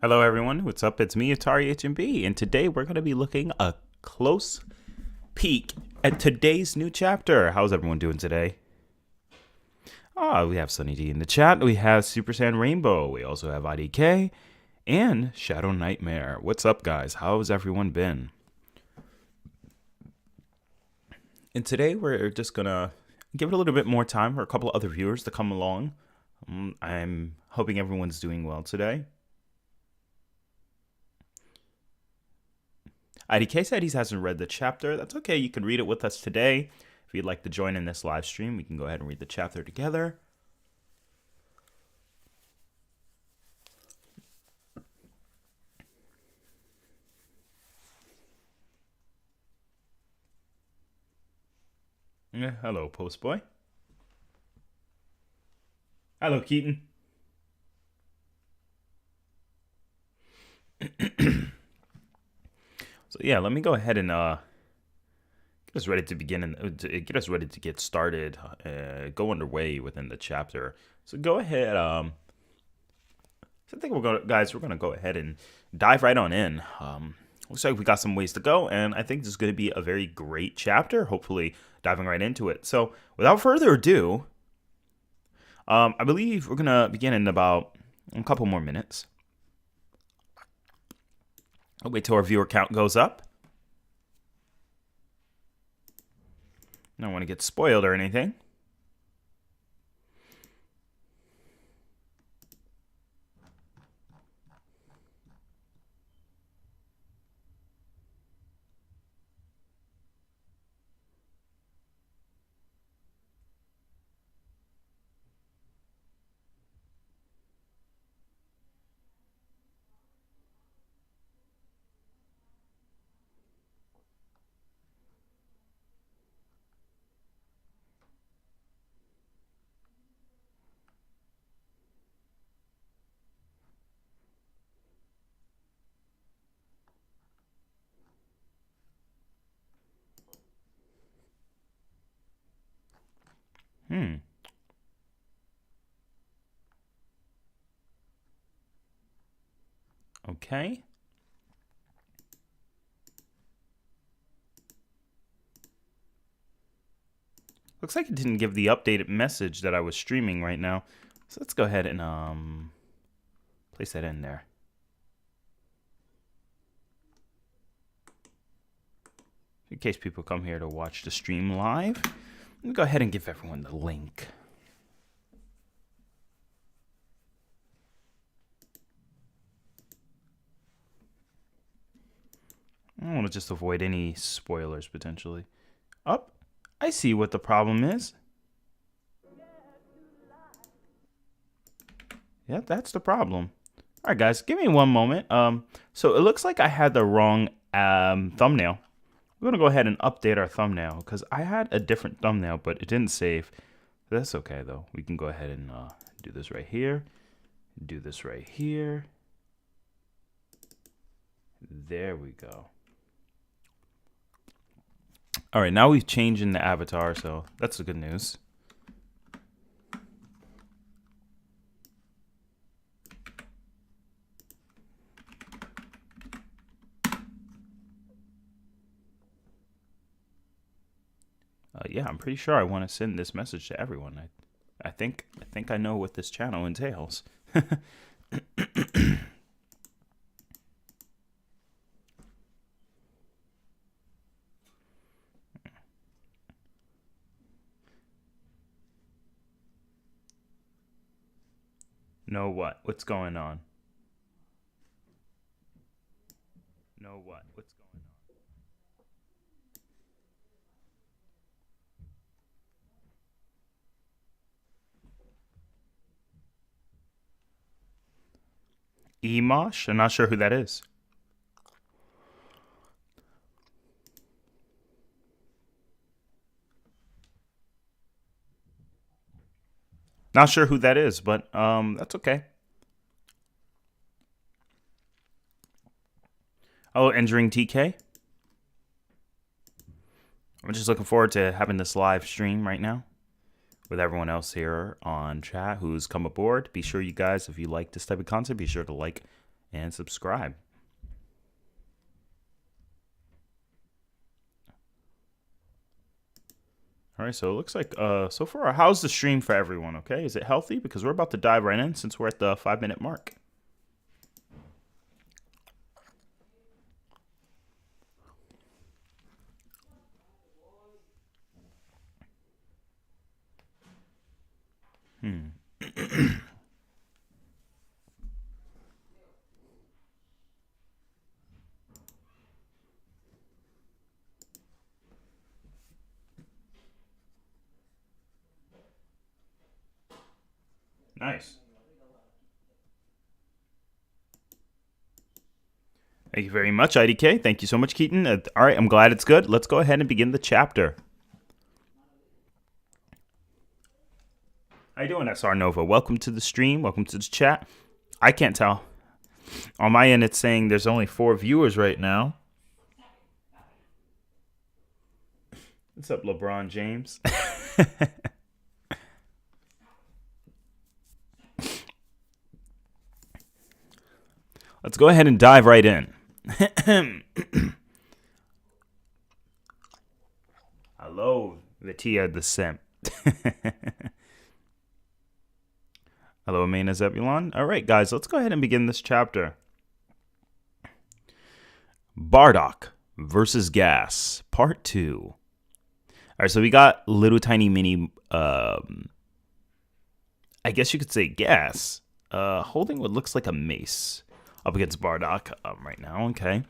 Hello everyone, what's up? It's me, ATARi HMB, and today we're going to be looking a close peek at today's new chapter. How's everyone doing today? We have Sunny D in the chat, we have Super Saiyan Rainbow, we also have IDK, and Shadow Nightmare. What's up guys? How's everyone been? And today we're just going to give it a little bit more time for a couple other viewers to come along. I'm hoping everyone's doing well today. IDK said he hasn't read the chapter. That's okay. You can read it with us today. If you'd like to join in this live stream, we can go ahead and read the chapter together. Yeah, hello, Postboy. Hello, Keaton. So yeah, let me go ahead and get us ready to begin and get us ready to get started, go underway within the chapter. So go ahead. So I think we're gonna go ahead and dive right on in. Looks like we got some ways to go, and I think this is going to be a very great chapter. Hopefully, diving right into it. So without further ado, I believe we're gonna begin in about a couple more minutes. I'll wait till our viewer count goes up. I don't want to get spoiled or anything. Okay. Looks like it didn't give the updated message that I was streaming right now. So let's go ahead and place that in there. In case people come here to watch the stream live, let me go ahead and give everyone the link. I want to just avoid any spoilers potentially. I see what the problem is. Yeah, that's the problem. All right, guys, give me one moment. So it looks like I had the wrong thumbnail. We're gonna go ahead and update our thumbnail because I had a different thumbnail, but it didn't save. That's okay though. We can go ahead and do this right here. Do this right here. There we go. All right, now we've changed in the avatar, so that's the good news. Yeah, I'm pretty sure I want to send this message to everyone. I think I know what this channel entails. Know what? What's going on? Know what? What's going on? Emosh? I'm not sure who that is. Not sure who that is, but that's okay. Oh, entering TK? I'm just looking forward to having this live stream right now with everyone else here on chat who's come aboard. Be sure you guys, if you like this type of content, be sure to like and subscribe. All right, so it looks like so far, how's the stream for everyone? Okay, is it healthy? Because we're about to dive right in since we're at the 5-minute mark. Nice. Thank you very much, IDK. Thank you so much, Keaton. All right, I'm glad it's good. Let's go ahead and begin the chapter. How you doing, SR Nova? Welcome to the stream. Welcome to the chat. I can't tell. On my end, it's saying there's only 4 viewers right now. What's up, LeBron James? Let's go ahead and dive right in. Hello, Vitia the Simp. Hello, Amena Zebulon. All right, guys, let's go ahead and begin this chapter. Bardock versus Gas, Part 2. All right, so we got little tiny mini, I guess you could say Gas, holding what looks like a mace up against Bardock right now. Okay.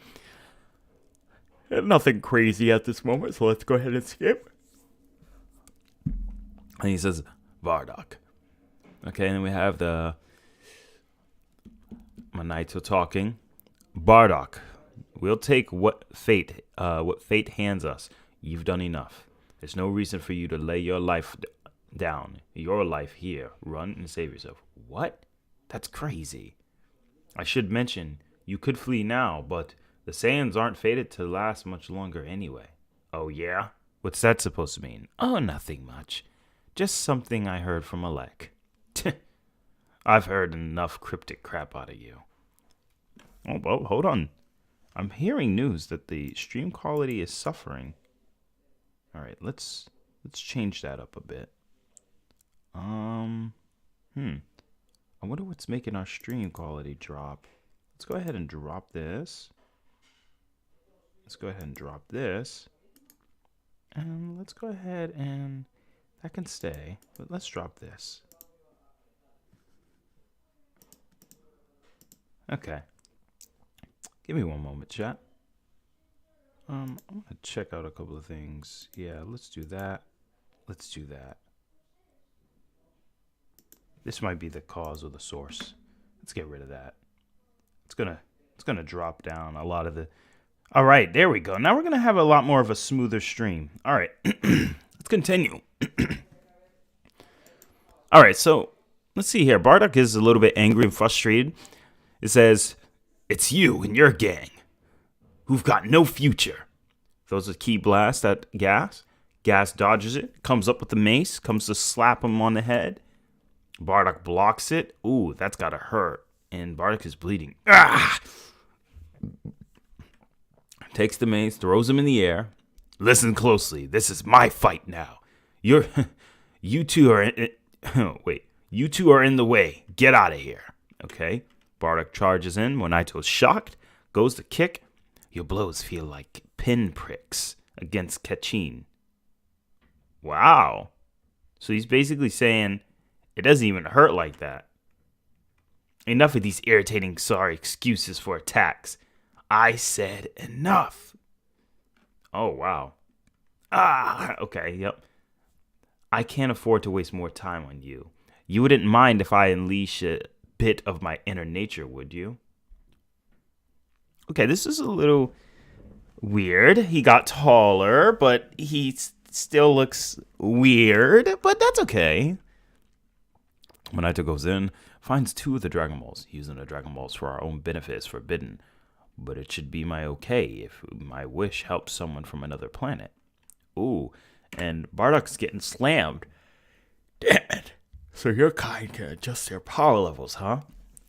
Nothing crazy at this moment, so let's go ahead and skip. And he says, Bardock. Okay, and then we have the Manito talking. Bardock, we'll take what fate hands us. You've done enough. There's no reason for you to lay your life down. Your life here. Run and save yourself. What? That's crazy. I should mention, you could flee now, but the Saiyans aren't fated to last much longer anyway. Oh yeah? What's that supposed to mean? Oh, nothing much. Just something I heard from Alec. I've heard enough cryptic crap out of you. Oh, well, hold on. I'm hearing news that the stream quality is suffering. All right, let's change that up a bit. I wonder what's making our stream quality drop. Let's go ahead and drop this. Let's go ahead and drop this. And let's go ahead and that can stay, but let's drop this. Okay. Give me one moment, chat. I want to check out a couple of things. Yeah, let's do that. Let's do that. This might be the cause or the source. Let's get rid of that. It's gonna drop down a lot of the. All right, there we go. Now we're gonna have a lot more of a smoother stream. All right, let's continue. All right, so let's see here. Bardock is a little bit angry and frustrated. It says, "It's you and your gang who've got no future." Throws a key blast at Gas. Gas dodges it, comes up with the mace, comes to slap him on the head. Bardock blocks it. Ooh, that's gotta hurt. And Bardock is bleeding. Ah! Takes the mace, throws him in the air. Listen closely. This is my fight now. You two are in, wait. You two are in the way. Get out of here. Okay. Bardock charges in. Monito's shocked. Goes to kick. Your blows feel like pin pricks against Kachin. Wow. So he's basically saying it doesn't even hurt like that. Enough of these irritating sorry excuses for attacks. I said enough. Oh, wow. Okay, yep. I can't afford to waste more time on you. You wouldn't mind if I unleash a bit of my inner nature, would you? Okay, this is a little weird. He got taller, but he still looks weird, but that's okay. Monito goes in, finds 2 of the Dragon Balls. Using the Dragon Balls for our own benefit is forbidden, but it should be my okay if my wish helps someone from another planet. Ooh, and Bardock's getting slammed. Damn it. So your kind can adjust their power levels, huh?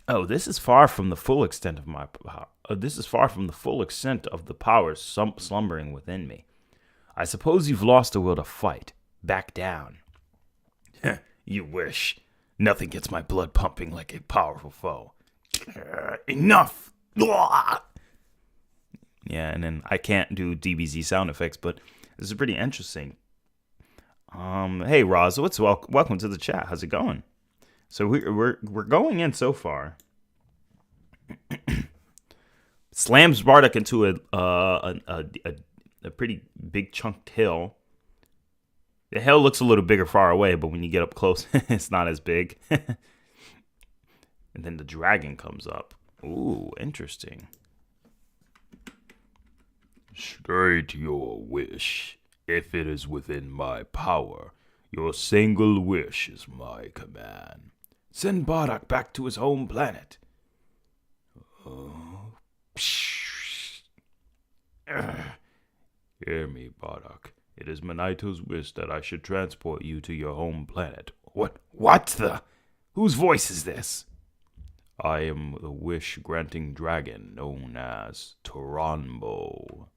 Oh, this is far from the full extent of my power. This is far from the full extent of the powers slumbering within me. I suppose you've lost the will to fight. Back down. You wish. Nothing gets my blood pumping like a powerful foe. Enough! Yeah, and then I can't do DBZ sound effects, but this is pretty interesting. Hey Roz, welcome to the chat. How's it going? So we're going in so far. Slams Bardock into a pretty big chunked hill. The hill looks a little bigger far away, but when you get up close, it's not as big. And then the dragon comes up. Ooh, interesting. State your wish. If it is within my power, your single wish is my command. Send Bardock back to his home planet. Hear me, Bardock. It is Manito's wish that I should transport you to your home planet. What the? Whose voice is this? I am the wish-granting dragon known as Taranbo.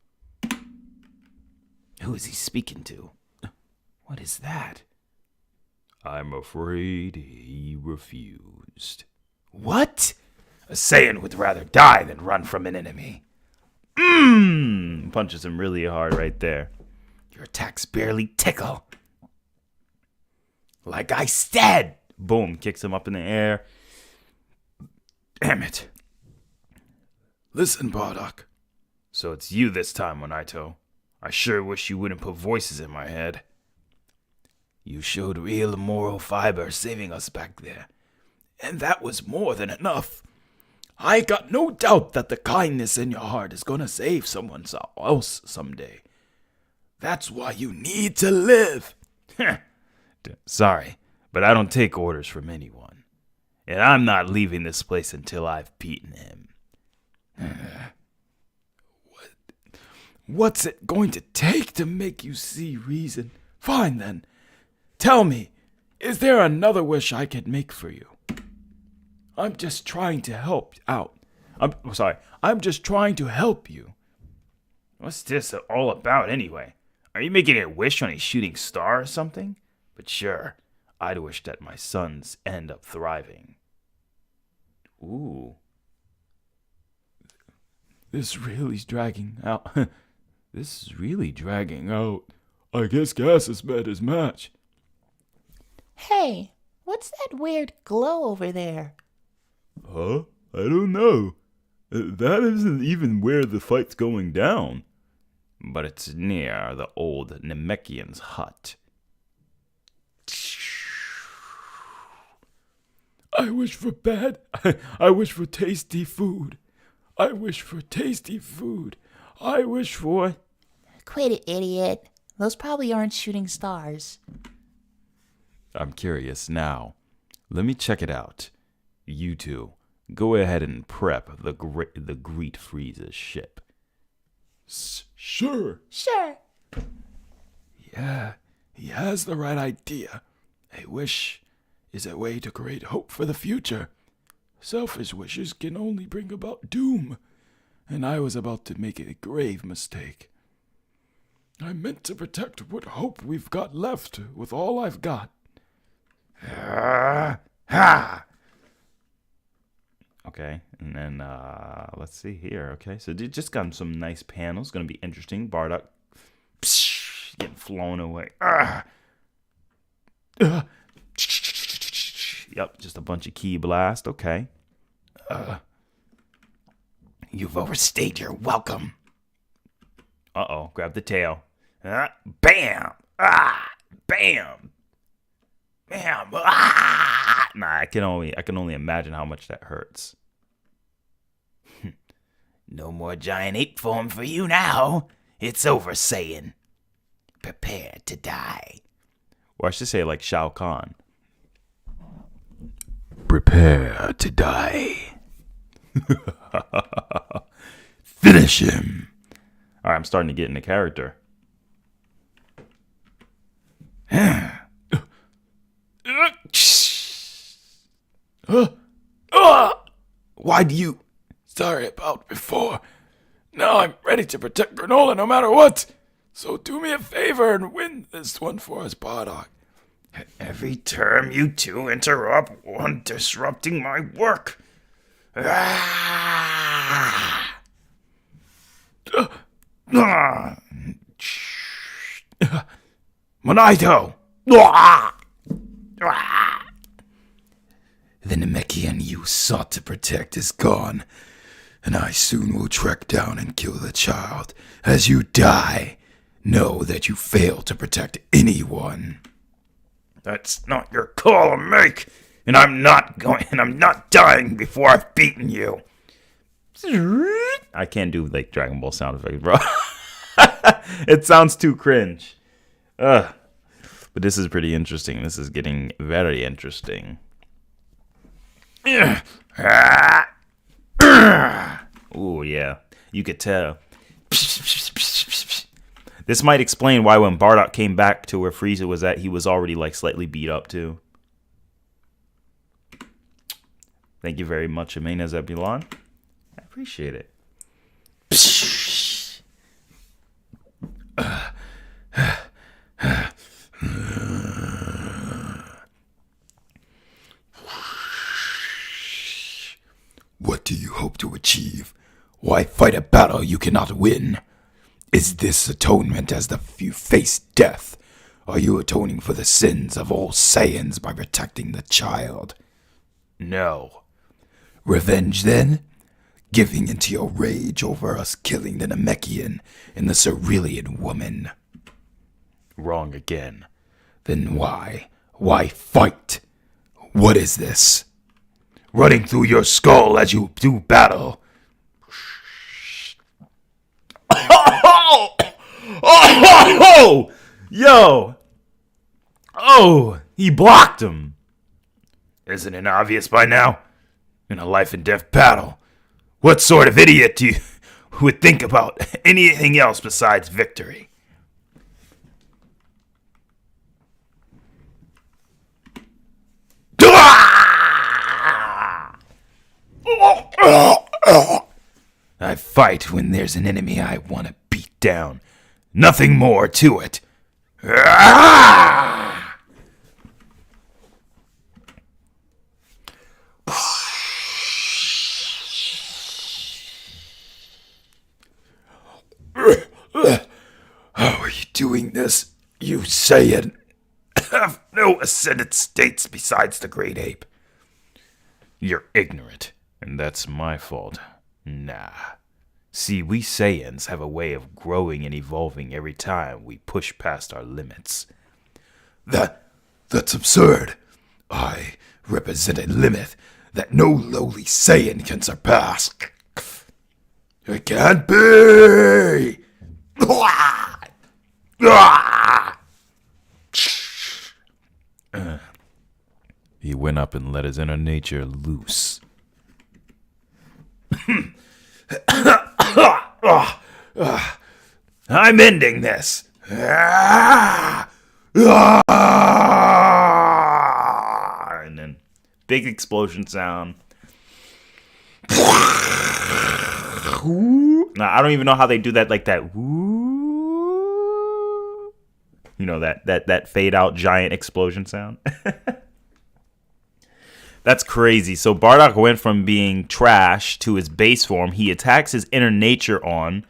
Who is he speaking to? What is that? I'm afraid he refused. What? A Saiyan would rather die than run from an enemy. Punches him really hard right there. Your attacks barely tickle. Like I said. Boom, kicks him up in the air. Damn it. Listen, Bardock. So it's you this time, Monito. I sure wish you wouldn't put voices in my head. You showed real moral fiber saving us back there. And that was more than enough. I got no doubt that the kindness in your heart is gonna save someone else someday. That's why you need to live. Sorry, but I don't take orders from anyone. And I'm not leaving this place until I've beaten him. What's it going to take to make you see reason? Fine then. Tell me, is there another wish I could make for you? I'm just trying to help out. I'm just trying to help you. What's this all about anyway? Are you making a wish on a shooting star or something? But sure, I'd wish that my sons end up thriving. Ooh. This really is dragging out. This is really dragging out. I guess gas has met his match. Hey, what's that weird glow over there? Huh? I don't know. That isn't even where the fight's going down. But it's near the old Namekian's hut. I wish for I wish for tasty food. I wish for tasty food. I wish for... Quit it, idiot. Those probably aren't shooting stars. I'm curious now. Let me check it out. You two, go ahead and prep the Great Frieza's ship. Sure. Sure. Yeah, he has the right idea. A wish is a way to create hope for the future. Selfish wishes can only bring about doom. And I was about to make a grave mistake. I meant to protect what hope we've got left with all I've got. Okay, and then let's see here. Okay, so they just got some nice panels. Going to be interesting. Bardock getting flown away. Yep, just a bunch of ki blast. Okay. You've overstayed your welcome. Uh-oh, grab the tail. Bam! Bam! Bam! Nah, I can only imagine how much that hurts. No more giant ape form for you now. It's over, Saiyan. Prepare to die. Or I should say like Shao Kahn. Prepare to die. Finish him. All right, I'm starting to get into character. Why do you... Sorry about before. Now I'm ready to protect Granola no matter what. So do me a favor and win this one for us, Bardock. Every term you two interrupt one disrupting my work. Ah! Monito! The Namekian you sought to protect is gone, and I soon will track down and kill the child. As you die, know that you failed to protect anyone. That's not your call to make, and I'm not dying before I've beaten you. I can't do like Dragon Ball sound effects, bro. It sounds too cringe. But this is pretty interesting. This is getting very interesting. Oh yeah, you could tell. This might explain why when Bardock came back to where Frieza was at, he was already like slightly beat up too. Thank you very much, Amena Zebulon. I appreciate it. What do you hope to achieve? Why fight a battle you cannot win? Is this atonement as you face death? Are you atoning for the sins of all Saiyans by protecting the child? No. Revenge, then? Giving into your rage over us killing the Namekian and the Cerulean woman? Wrong again. Then why? Why fight? What is this? Running through your skull as you do battle. Oh! Yo! Oh! He blocked him! Isn't it obvious by now? In a life and death battle, what sort of idiot do you would think about anything else besides victory? I fight when there's an enemy I want to beat down. Nothing more to it. How are you doing this? You Saiyan have no ascended states besides the great ape. You're ignorant, and that's my fault. Nah. See, we Saiyans have a way of growing and evolving every time we push past our limits. That's absurd. I represent a limit that no lowly Saiyan can surpass. It can't be! He went up and let his inner nature loose. I'm ending this. And then big explosion sound. Now, I don't even know how they do that, like that. You know, that fade out giant explosion sound. That's crazy. So Bardock went from being trash to his base form. He attacks his inner nature on,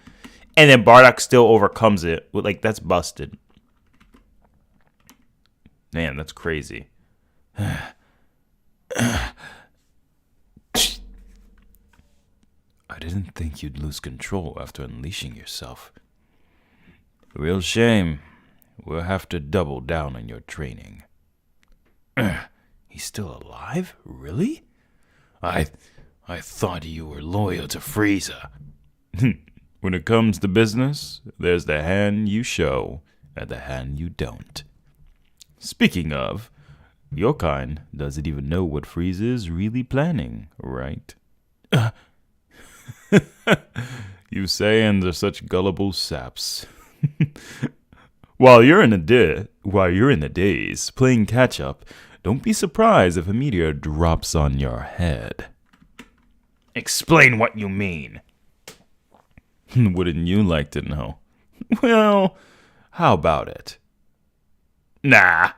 and then Bardock still overcomes it. Like, that's busted. Man, that's crazy. I didn't think you'd lose control after unleashing yourself. Real shame. We'll have to double down on your training. He's still alive? Really? I thought you were loyal to Frieza. When it comes to business, there's the hand you show and the hand you don't. Speaking of, your kind doesn't even know what Frieza is really planning, right? You Saiyans are such gullible saps. While you're in the days playing catch up, don't be surprised if a meteor drops on your head. Explain what you mean. Wouldn't you like to know? Well, how about it? Nah.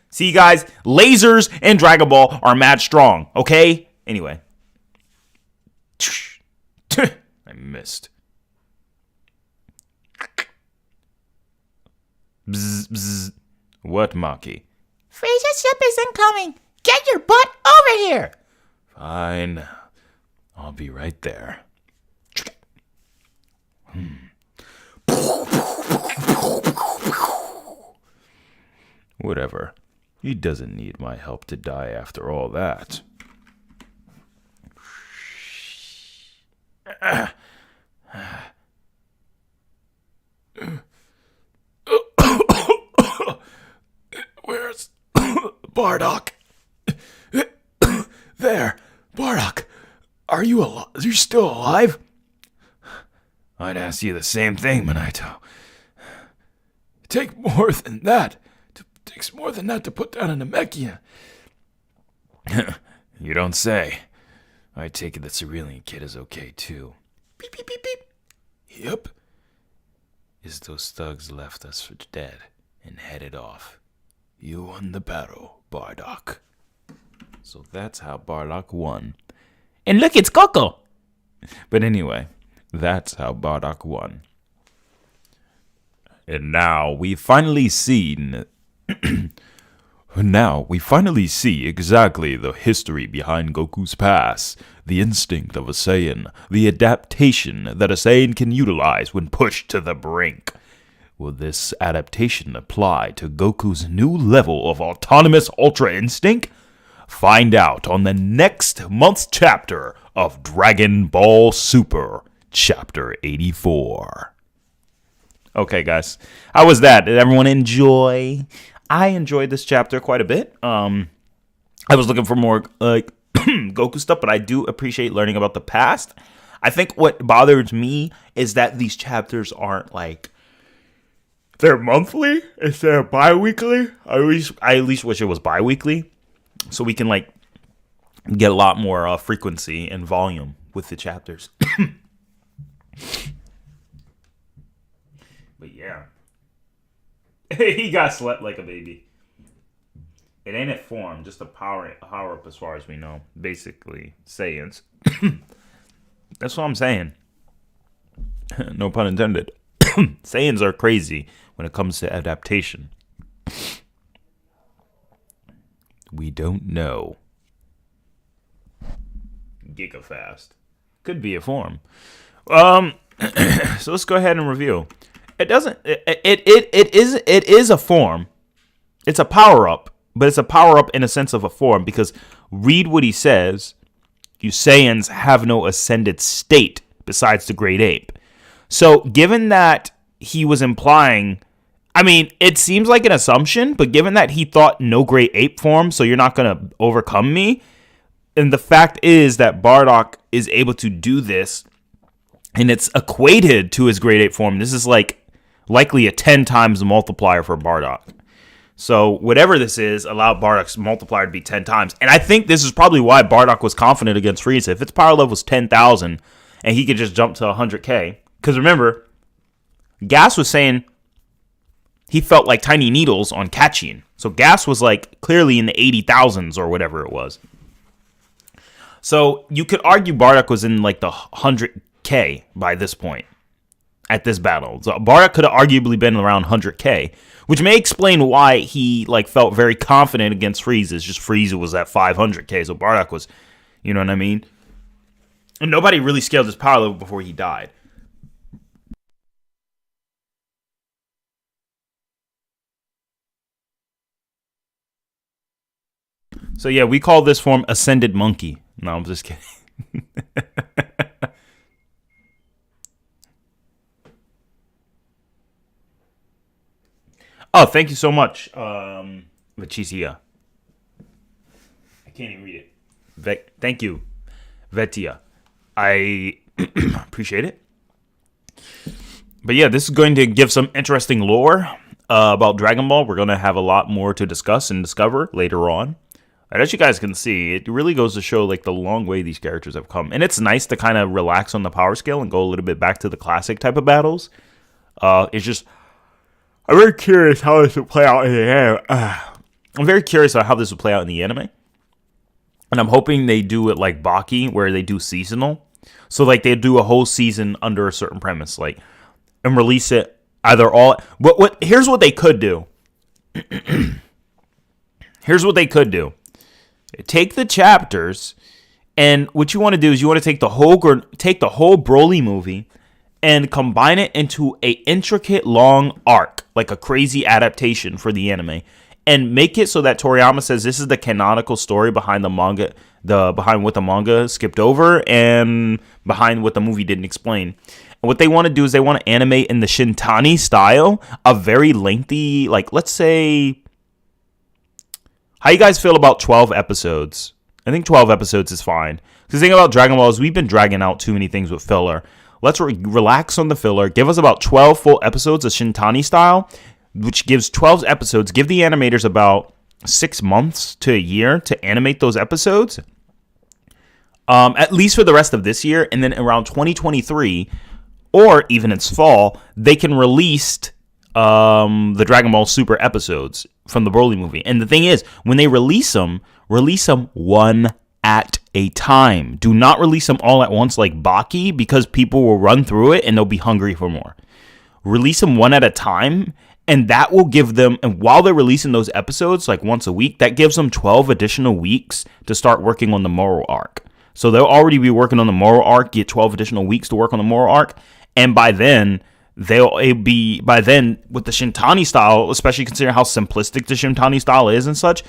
See, guys, lasers and Dragon Ball are mad strong, okay? Anyway. I missed. Bzz, bzz. What, Maki? Frieza's ship is incoming. Get your butt over here. Fine. I'll be right there. Whatever. He doesn't need my help to die after all that. Where's Bardock? There, Bardock. Are you alive? Are you still alive? I'd ask you the same thing, Minato. Takes more than that to put down a Namekian. You don't say. I take it the Cerulean kid is okay too. Beep, beep, beep, beep. Yep. Is those thugs left us for dead and headed off. You won the battle, Bardock. So that's how Bardock won. And look, it's Coco. But anyway, that's how Bardock won. And now we finally see exactly the history behind Goku's past, the instinct of a Saiyan, the adaptation that a Saiyan can utilize when pushed to the brink. Will this adaptation apply to Goku's new level of autonomous Ultra Instinct? Find out on the next month's chapter of Dragon Ball Super, Chapter 84. Okay, guys. How was that? Did everyone enjoy? I enjoyed this chapter quite a bit. I was looking for more Goku stuff, but I do appreciate learning about the past. I think what bothers me is that these chapters aren't they're monthly instead of bi-weekly. I at least wish it was bi-weekly, so we can get a lot more frequency and volume with the chapters. But yeah, he got slept like a baby. It ain't a form, just a power up as far as we know. Basically, Saiyans. That's what I'm saying. No pun intended. Saiyans are crazy when it comes to adaptation. We don't know. Gigafast. Could be a form. So let's go ahead and review. It is a form. It's a power up, but it's a power up in a sense of a form because read what he says. You Saiyans have no ascended state besides the great ape. So given that he was implying, I mean, it seems like an assumption, but given that he thought no great ape form, so you're not going to overcome me. And the fact is that Bardock is able to do this, and it's equated to his great ape form. This is likely a 10 times multiplier for Bardock. So whatever this is, allowed Bardock's multiplier to be 10 times. And I think this is probably why Bardock was confident against Frieza. If its power level was 10,000 and he could just jump to 100k. Because remember, Gas was saying he felt like tiny needles on Kachin. So Gas was clearly in the 80,000s or whatever it was. So you could argue Bardock was in the 100k by this point at this battle. So Bardock could have arguably been around 100k, which may explain why he felt very confident against Frieza. It's just Frieza was at 500k, so Bardock was, you know what I mean? And nobody really scaled his power level before he died. So yeah, we call this form Ascended Monkey. No, I'm just kidding. Oh, thank you so much, Vachisia. I can't even read it. Thank you, Vetia. I appreciate it. But yeah, this is going to give some interesting lore about Dragon Ball. We're going to have a lot more to discuss and discover later on. And as you guys can see, it really goes to show like the long way these characters have come. And it's nice to kind of relax on the power scale and go a little bit back to the classic type of battles. It's just, I'm very curious how this will play out in the anime. I'm very curious about how this will play out in the anime. And I'm hoping they do it like Baki, where they do seasonal. So like they do a whole season under a certain premise, like, and release it either all. Here's what they could do. Here's what they could do. Take the chapters, and what you want to do is you want to take the whole Broly movie and combine it into a intricate long arc, like a crazy adaptation for the anime, and make it so that Toriyama says this is the canonical story behind the manga, behind what the manga skipped over, and behind what the movie didn't explain. And what they want to do is they want to animate in the Shintani style, a very lengthy, like, let's say, how you guys feel about 12 episodes? I think 12 episodes is fine. Because the thing about Dragon Ball is we've been dragging out too many things with filler. Let's relax on the filler. Give us about 12 full episodes of Shintani style, which gives 12 episodes. Give the animators about 6 months to a year to animate those episodes. At least for the rest of this year. And then around 2023, or even its fall, they can release the Dragon Ball Super episodes from the Broly movie. And the thing is, when they release them one at a time. Do not release them all at once like Baki, because people will run through it and they'll be hungry for more. Release them one at a time, and that will give them, and while they're releasing those episodes like once a week, that gives them 12 additional weeks to start working on the Moro arc. So they'll already be working on the Moro arc, get 12 additional weeks to work on the Moro arc, and by then with the Shintani style, especially considering how simplistic the Shintani style is and such,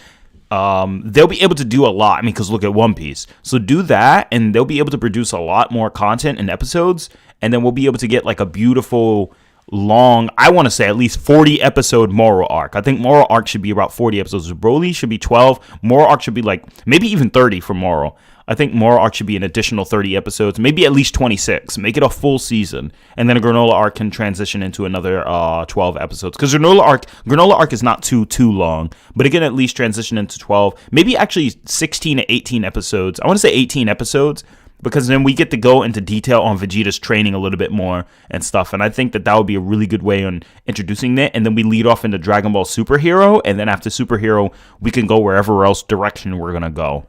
they'll be able to do a lot. I mean, because look at One Piece. So do that, and they'll be able to produce a lot more content and episodes, and then we'll be able to get like a beautiful, long, I want to say at least 40 episode Moro arc. I think Moro arc should be about 40 episodes. Broly should be 12. Moro arc should be like maybe even 30 for Moro. I think Moro arc should be an additional 30 episodes, maybe at least 26. Make it a full season, and then a Granola arc can transition into another 12 episodes. Because Granola arc is not too long, but it can at least transition into 12, maybe actually 16 to 18 episodes. I want to say 18 episodes, because then we get to go into detail on Vegeta's training a little bit more and stuff. And I think that would be a really good way on introducing it. And then we lead off into Dragon Ball Superhero, and then after Superhero, we can go wherever else direction we're gonna go.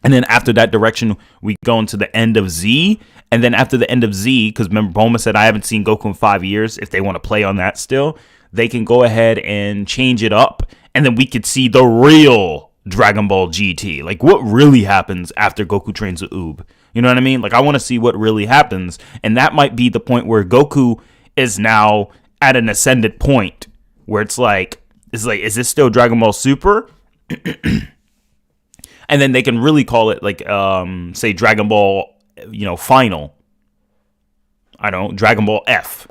And then after that direction, we go into the end of Z. And then after the end of Z, because remember, Bulma said, I haven't seen Goku in 5 years. If they want to play on that still, they can go ahead and change it up. And then we could see the real Dragon Ball GT. Like, what really happens after Goku trains with Oob. You know what I mean? Like, I want to see what really happens. And that might be the point where Goku is now at an ascended point. Where it's like, is this still Dragon Ball Super? And then they can really call it like, say Dragon Ball, Final. I don't know, Dragon Ball F.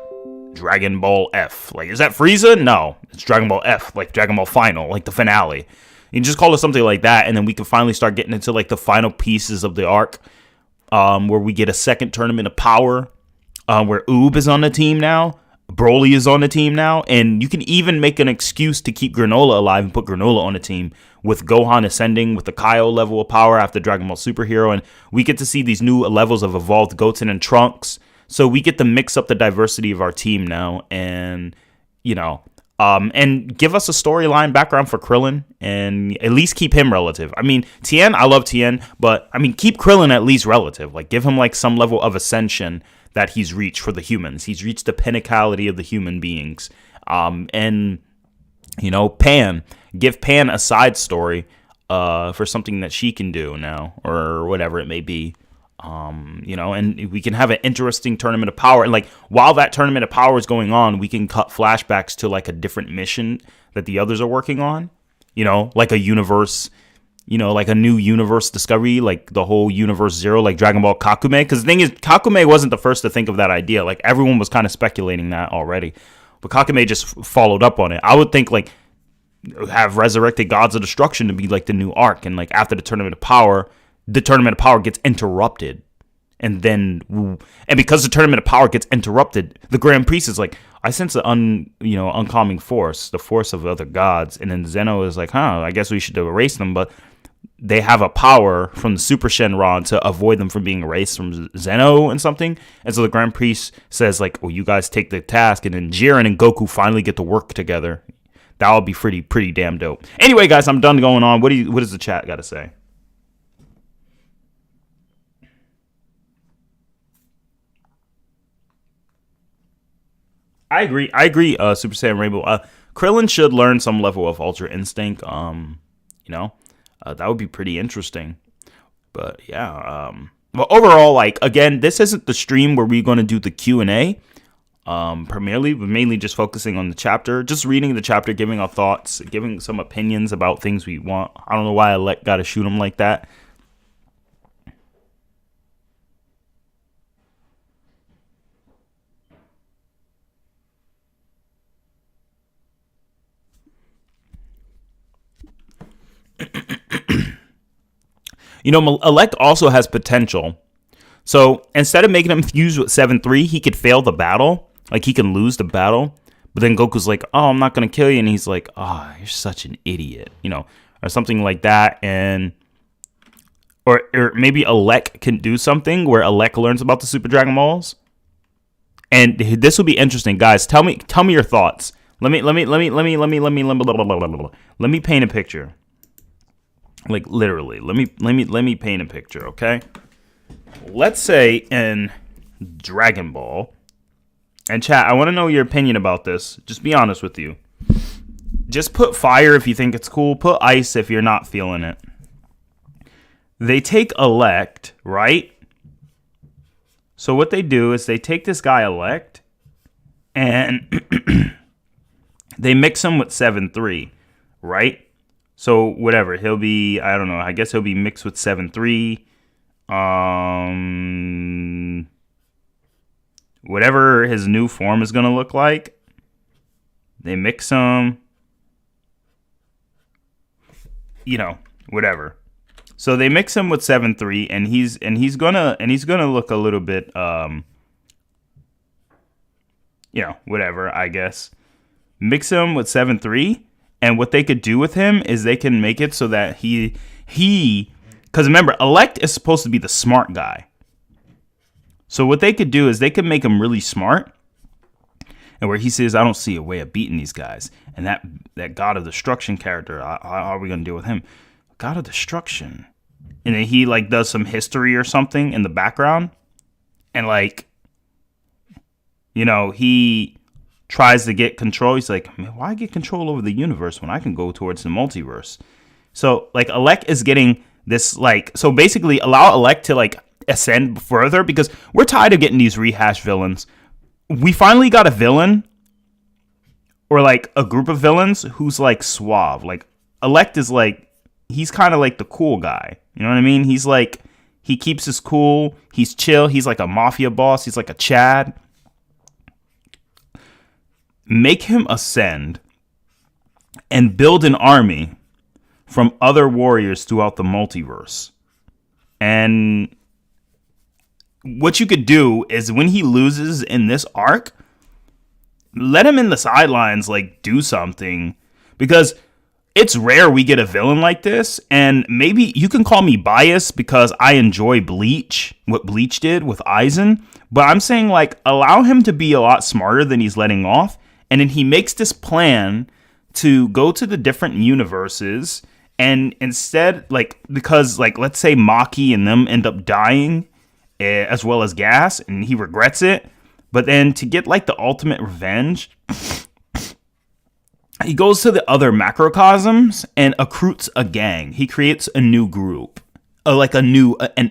Dragon Ball F. Like, is that Frieza? No, it's Dragon Ball F, like Dragon Ball Final, like the finale. You can just call it something like that, and then we can finally start getting into like the final pieces of the arc, where we get a second tournament of power, where Oob is on the team now. Broly is on the team now, and you can even make an excuse to keep Granola alive and put Granola on the team, with Gohan ascending with the Kaio level of power after Dragon Ball Superhero, and we get to see these new levels of evolved Goten and Trunks. So we get to mix up the diversity of our team now, and and give us a storyline background for Krillin, and at least keep him relative. I mean, Tien, I love Tien, but I mean, keep Krillin at least relative. Like, give him like some level of ascension that he's reached for the humans. He's reached the pinnacality of the human beings. And Pan, give Pan a side story for something that she can do now, or whatever it may be. And we can have an interesting tournament of power. And like, while that tournament of power is going on, we can cut flashbacks to like a different mission that the others are working on, like a universe, like a new universe discovery, like the whole universe zero, like Dragon Ball Kakume. Because the thing is, Kakume wasn't the first to think of that idea. Like, everyone was kind of speculating that already, but Kakume just followed up on it. I would think like have Resurrected Gods of Destruction to be like the new arc, and like after the tournament of power gets interrupted, and because the tournament of power gets interrupted, the Grand Priest is like, I sense an oncoming force, the force of other gods, and then Zeno is like, I guess we should erase them, but they have a power from the Super Shenron to avoid them from being erased from Zeno and something. And so the Grand Priest says, like, "Oh, you guys take the task," and then Jiren and Goku finally get to work together. That would be pretty damn dope. Anyway, guys, I'm done going on. What does the chat got to say? I agree. Super Saiyan Rainbow. Krillin should learn some level of Ultra Instinct. That would be pretty interesting. But yeah. But overall, like, again, this isn't the stream where we're going to do the Q&A. Primarily, but mainly just focusing on the chapter, just reading the chapter, giving our thoughts, giving some opinions about things we want. I don't know why I got to shoot him like that. Elect also has potential. So instead of making him fuse with 7-3, he could fail the battle. Like, he can lose the battle. But then Goku's like, "Oh, I'm not going to kill you." And he's like, "Oh, you're such an idiot." Or something like that. And or maybe Elect can do something where Elect learns about the Super Dragon Balls. And this will be interesting, guys. Tell me your thoughts. Let me paint a picture. Like, literally, let me paint a picture, okay? Let's say in Dragon Ball, and chat, I want to know your opinion about this. Just be honest with you. Just put fire if you think it's cool. Put ice if you're not feeling it. They take Elect, right? So what they do is they take this guy Elect, and they mix him with 7-3, right? So whatever, he'll be, I don't know, I guess he'll be mixed with 7-3. Whatever his new form is going to look like, they mix him, whatever. So they mix him with 7-3, and he's gonna look a little bit, whatever, I guess. Mix him with 7-3. And what they could do with him is they can make it so that he, because remember, Elect is supposed to be the smart guy. So what they could do is they could make him really smart, and where he says, "I don't see a way of beating these guys." And that God of Destruction character, how are we gonna deal with him? God of Destruction, and then he like does some history or something in the background, and he tries to get control. He's like, "Man, why get control over the universe when I can go towards the multiverse?" So like Elect is getting this, like, so basically allow Elect to like ascend further, because we're tired of getting these rehash villains. We finally got a villain, or like a group of villains, who's like suave. Like Elect is like, he's kind of like the cool guy. You know what I mean? He's like, he keeps his cool. He's chill. He's like a mafia boss. He's like a Chad. Make him ascend and build an army from other warriors throughout the multiverse. And what you could do is when he loses in this arc, let him in the sidelines, like, do something. Because it's rare we get a villain like this. And maybe you can call me biased because I enjoy Bleach, what Bleach did with Aizen. But I'm saying, like, allow him to be a lot smarter than he's letting off. And then he makes this plan to go to the different universes, and instead, like, because, like, let's say Maki and them end up dying, as well as Gas, and he regrets it. But then to get, like, the ultimate revenge, he goes to the other macrocosms and recruits a gang. He creates a new group. An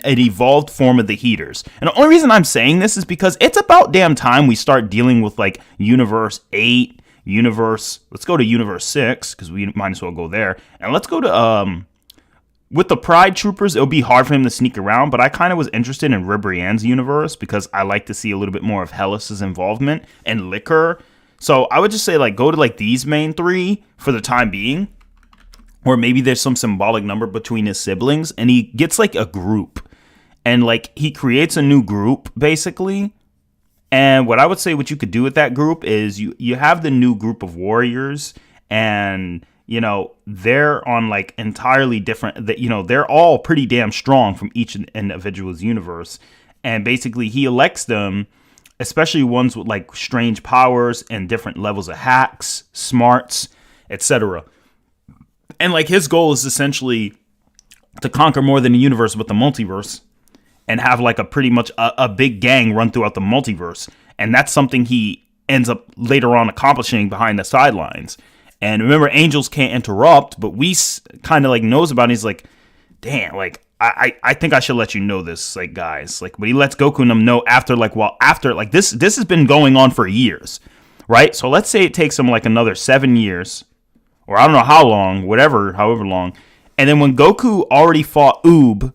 evolved form of the Heaters. And the only reason I'm saying this is because it's about damn time we start dealing with, like, Universe 8, let's go to Universe 6, because we might as well go there. And let's go to, with the Pride Troopers, it'll be hard for him to sneak around, but I kind of was interested in Ribrianne's universe, because I like to see a little bit more of Hellas's involvement, and Liquor. So I would just say, like, go to, like, these main three for the time being. Or maybe there's some symbolic number between his siblings, and he gets like a group, and like he creates a new group basically. And what I would say what you could do with that group is you have the new group of warriors, and you know, they're on like entirely different, that, you know, they're all pretty damn strong from each individual's universe. And basically he elects them, especially ones with like strange powers and different levels of hacks, smarts, etc. And like his goal is essentially to conquer more than the universe with the multiverse and have like a pretty much a big gang run throughout the multiverse. And that's something he ends up later on accomplishing behind the sidelines. And remember, angels can't interrupt, but Whis kind of like knows about it. He's like, damn, like, I think I should let you know this, like, guys. Like, but he lets Goku and them know after this has been going on for years, right? So let's say it takes him like another 7 years, or I don't know how long, however long. And then when Goku already fought Oob,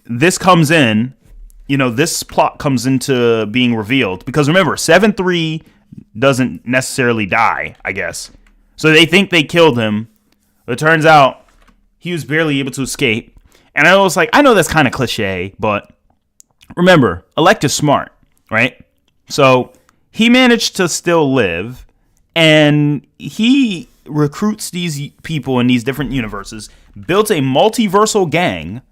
this comes in, you know, this plot comes into being revealed. Because remember, 7-3 doesn't necessarily die, I guess. So they think they killed him. But it turns out he was barely able to escape. And I was like, I know that's kind of cliche, but remember, Elect is smart, right? So he managed to still live, and he recruits these people in these different universes, built a multiversal gang,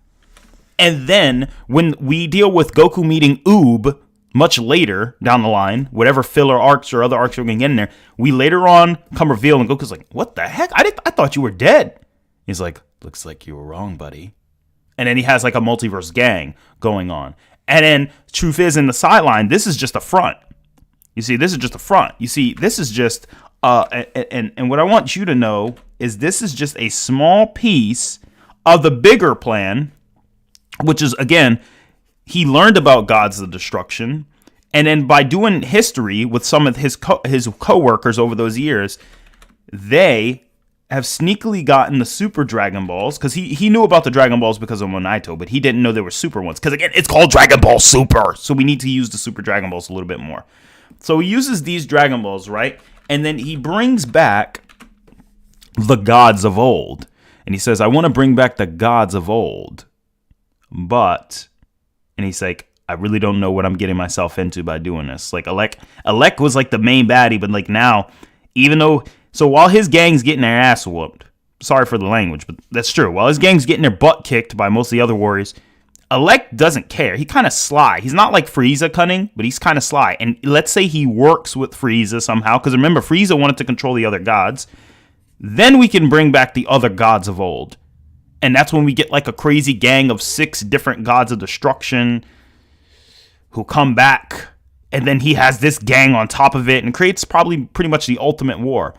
and then when we deal with Goku meeting Oob much later down the line, whatever filler arcs or other arcs we're going to get in there, we later on come reveal, and Goku's like, what the heck? I thought you were dead. He's like, looks like you were wrong, buddy. And then he has like a multiverse gang going on. And then truth is, in the sideline, this is just a front. You see, this is just a front. You see, this is just, and what I want you to know is this is just a small piece of the bigger plan, which is, again, he learned about gods of destruction. And then by doing history with some of his co-workers over those years, they have sneakily gotten the Super Dragon Balls, because he knew about the Dragon Balls because of Monaito, but he didn't know there were Super ones, because again, it's called Dragon Ball Super, so we need to use the Super Dragon Balls a little bit more. So he uses these Dragon Balls, right? And then he brings back the gods of old, and he says, I want to bring back the gods of old, but, and he's like, I really don't know what I'm getting myself into by doing this. Like, Elec was like the main baddie, but like now, even though, so while his gang's getting their ass whooped, sorry for the language, but that's true. While his gang's getting their butt kicked by most of the other warriors, Elec doesn't care. He kind of sly. He's not like Frieza cunning, but he's kind of sly. And let's say he works with Frieza somehow, because remember, Frieza wanted to control the other gods. Then we can bring back the other gods of old. And that's when we get like a crazy gang of 6 different gods of destruction who come back. And then he has this gang on top of it and creates probably pretty much the ultimate war.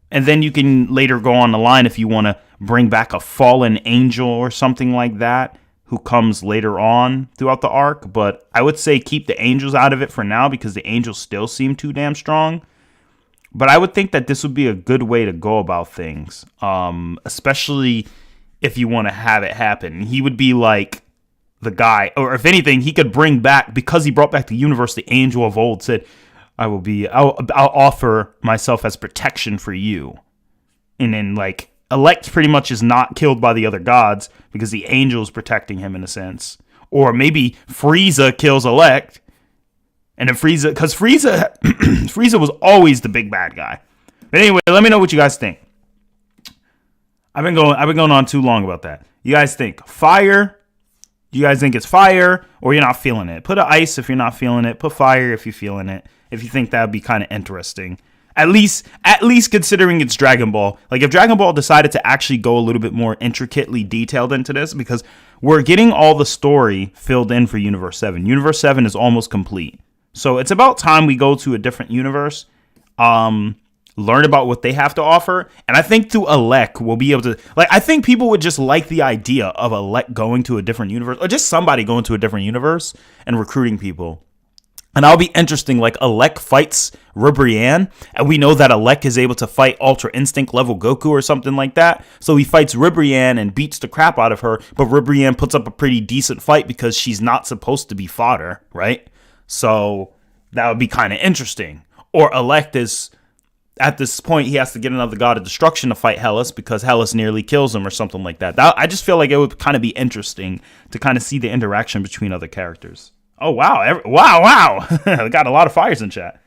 And then you can later go on the line if you want to bring back a fallen angel or something like that who comes later on throughout the arc. But I would say keep the angels out of it for now, because the angels still seem too damn strong. But I would think that this would be a good way to go about things, especially if you want to have it happen. He would be like the guy, or if anything, he could bring back, because he brought back the universe, the angel of old said, I'll offer myself as protection for you. And then like Elect pretty much is not killed by the other gods because the angel's protecting him in a sense. Or maybe Frieza kills Elect. And then Frieza, because Frieza was always the big bad guy. But anyway, let me know what you guys think. I've been going on too long about that. You guys think fire? Do you guys think it's fire, or you're not feeling it? Put an ice if you're not feeling it. Put fire if you're feeling it. If you think that would be kind of interesting. At least considering it's Dragon Ball. Like if Dragon Ball decided to actually go a little bit more intricately detailed into this, because we're getting all the story filled in for Universe 7. Universe 7 is almost complete. So it's about time we go to a different universe, learn about what they have to offer. And I think through Elec, we'll be able to, like, I think people would just like the idea of Elec going to a different universe, or just somebody going to a different universe and recruiting people. And that'll be interesting. Like Elec fights Ribrianne, and we know that Elec is able to fight Ultra Instinct level Goku or something like that. So he fights Ribrianne and beats the crap out of her, but Ribrianne puts up a pretty decent fight because she's not supposed to be fodder, right? So that would be kind of interesting. Or Elec is, at this point, he has to get another god of destruction to fight Hellas because Hellas nearly kills him or something like that. I just feel like it would kind of be interesting to kind of see the interaction between other characters. Oh, wow. Wow. I got a lot of fires in chat.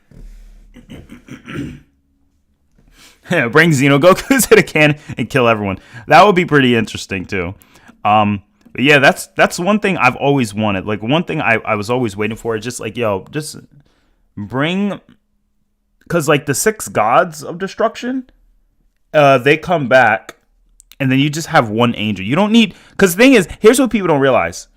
Bring Xenogoku to the cannon and kill everyone. That would be pretty interesting too. But yeah, that's one thing I've always wanted. Like one thing I was always waiting for is just like, yo, just bring, because like the 6 gods of destruction, they come back, and then you just have one angel. You don't need, because the thing is, here's what people don't realize.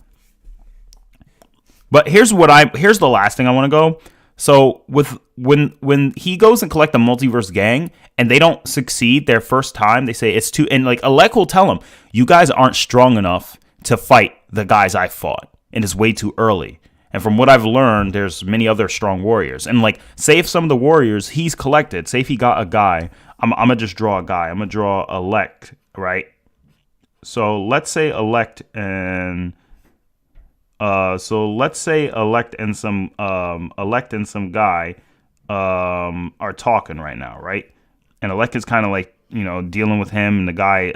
But here's the last thing I want to go. So with when he goes and collect the multiverse gang and they don't succeed their first time, they say it's too, and like Alec will tell him, you guys aren't strong enough to fight the guys I fought, and it's way too early. And from what I've learned, there's many other strong warriors. And like, say if some of the warriors he's collected, say if he got a guy, I'm gonna just draw a guy. I'm gonna draw Elect, right? So let's say Elect and Elect and some guy are talking right now, right? And Elect is kind of like, dealing with him, and the guy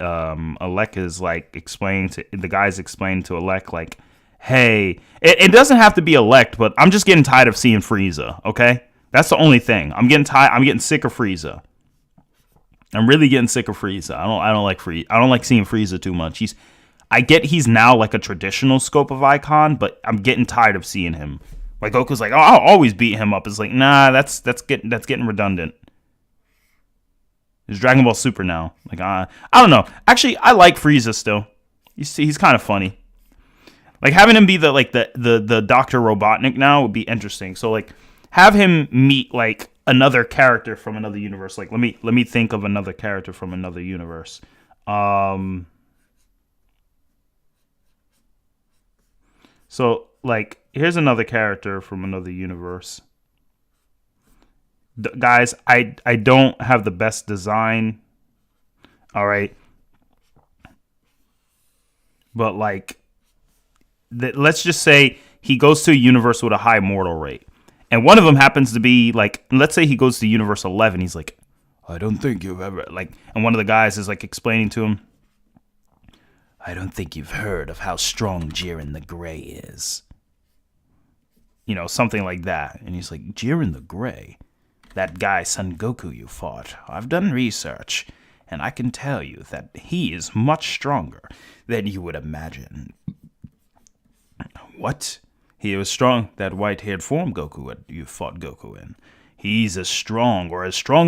Elect is like explaining to Elect like, hey, it doesn't have to be Elect, but I'm just getting tired of seeing Frieza, okay? That's the only thing. I'm getting sick of Frieza. I'm really getting sick of Frieza. I don't like I don't like seeing Frieza too much. I get he's now like a traditional scope of icon, but I'm getting tired of seeing him. Like Goku's like, oh, I'll always beat him up. It's like, nah, that's getting redundant. It's Dragon Ball Super now. Like, I don't know. Actually, I like Frieza still. He's kind of funny. Like having him be the Dr. Robotnik now would be interesting. So like have him meet like another character from another universe. Like let me think of another character from another universe. So like here's another character from another universe. Guys, I don't have the best design. All right. But like let's just say he goes to a universe with a high mortal rate. And one of them happens to be like, let's say he goes to universe 11. He's like, I don't think you've ever, like, and one of the guys is like explaining to him, I don't think you've heard of how strong Jiren the Grey is. Something like that. And he's like, Jiren the Grey? That guy Son Goku you fought. I've done research, and I can tell you that he is much stronger than you would imagine. What? He was strong, that white-haired form Goku you fought Goku in. He's as strong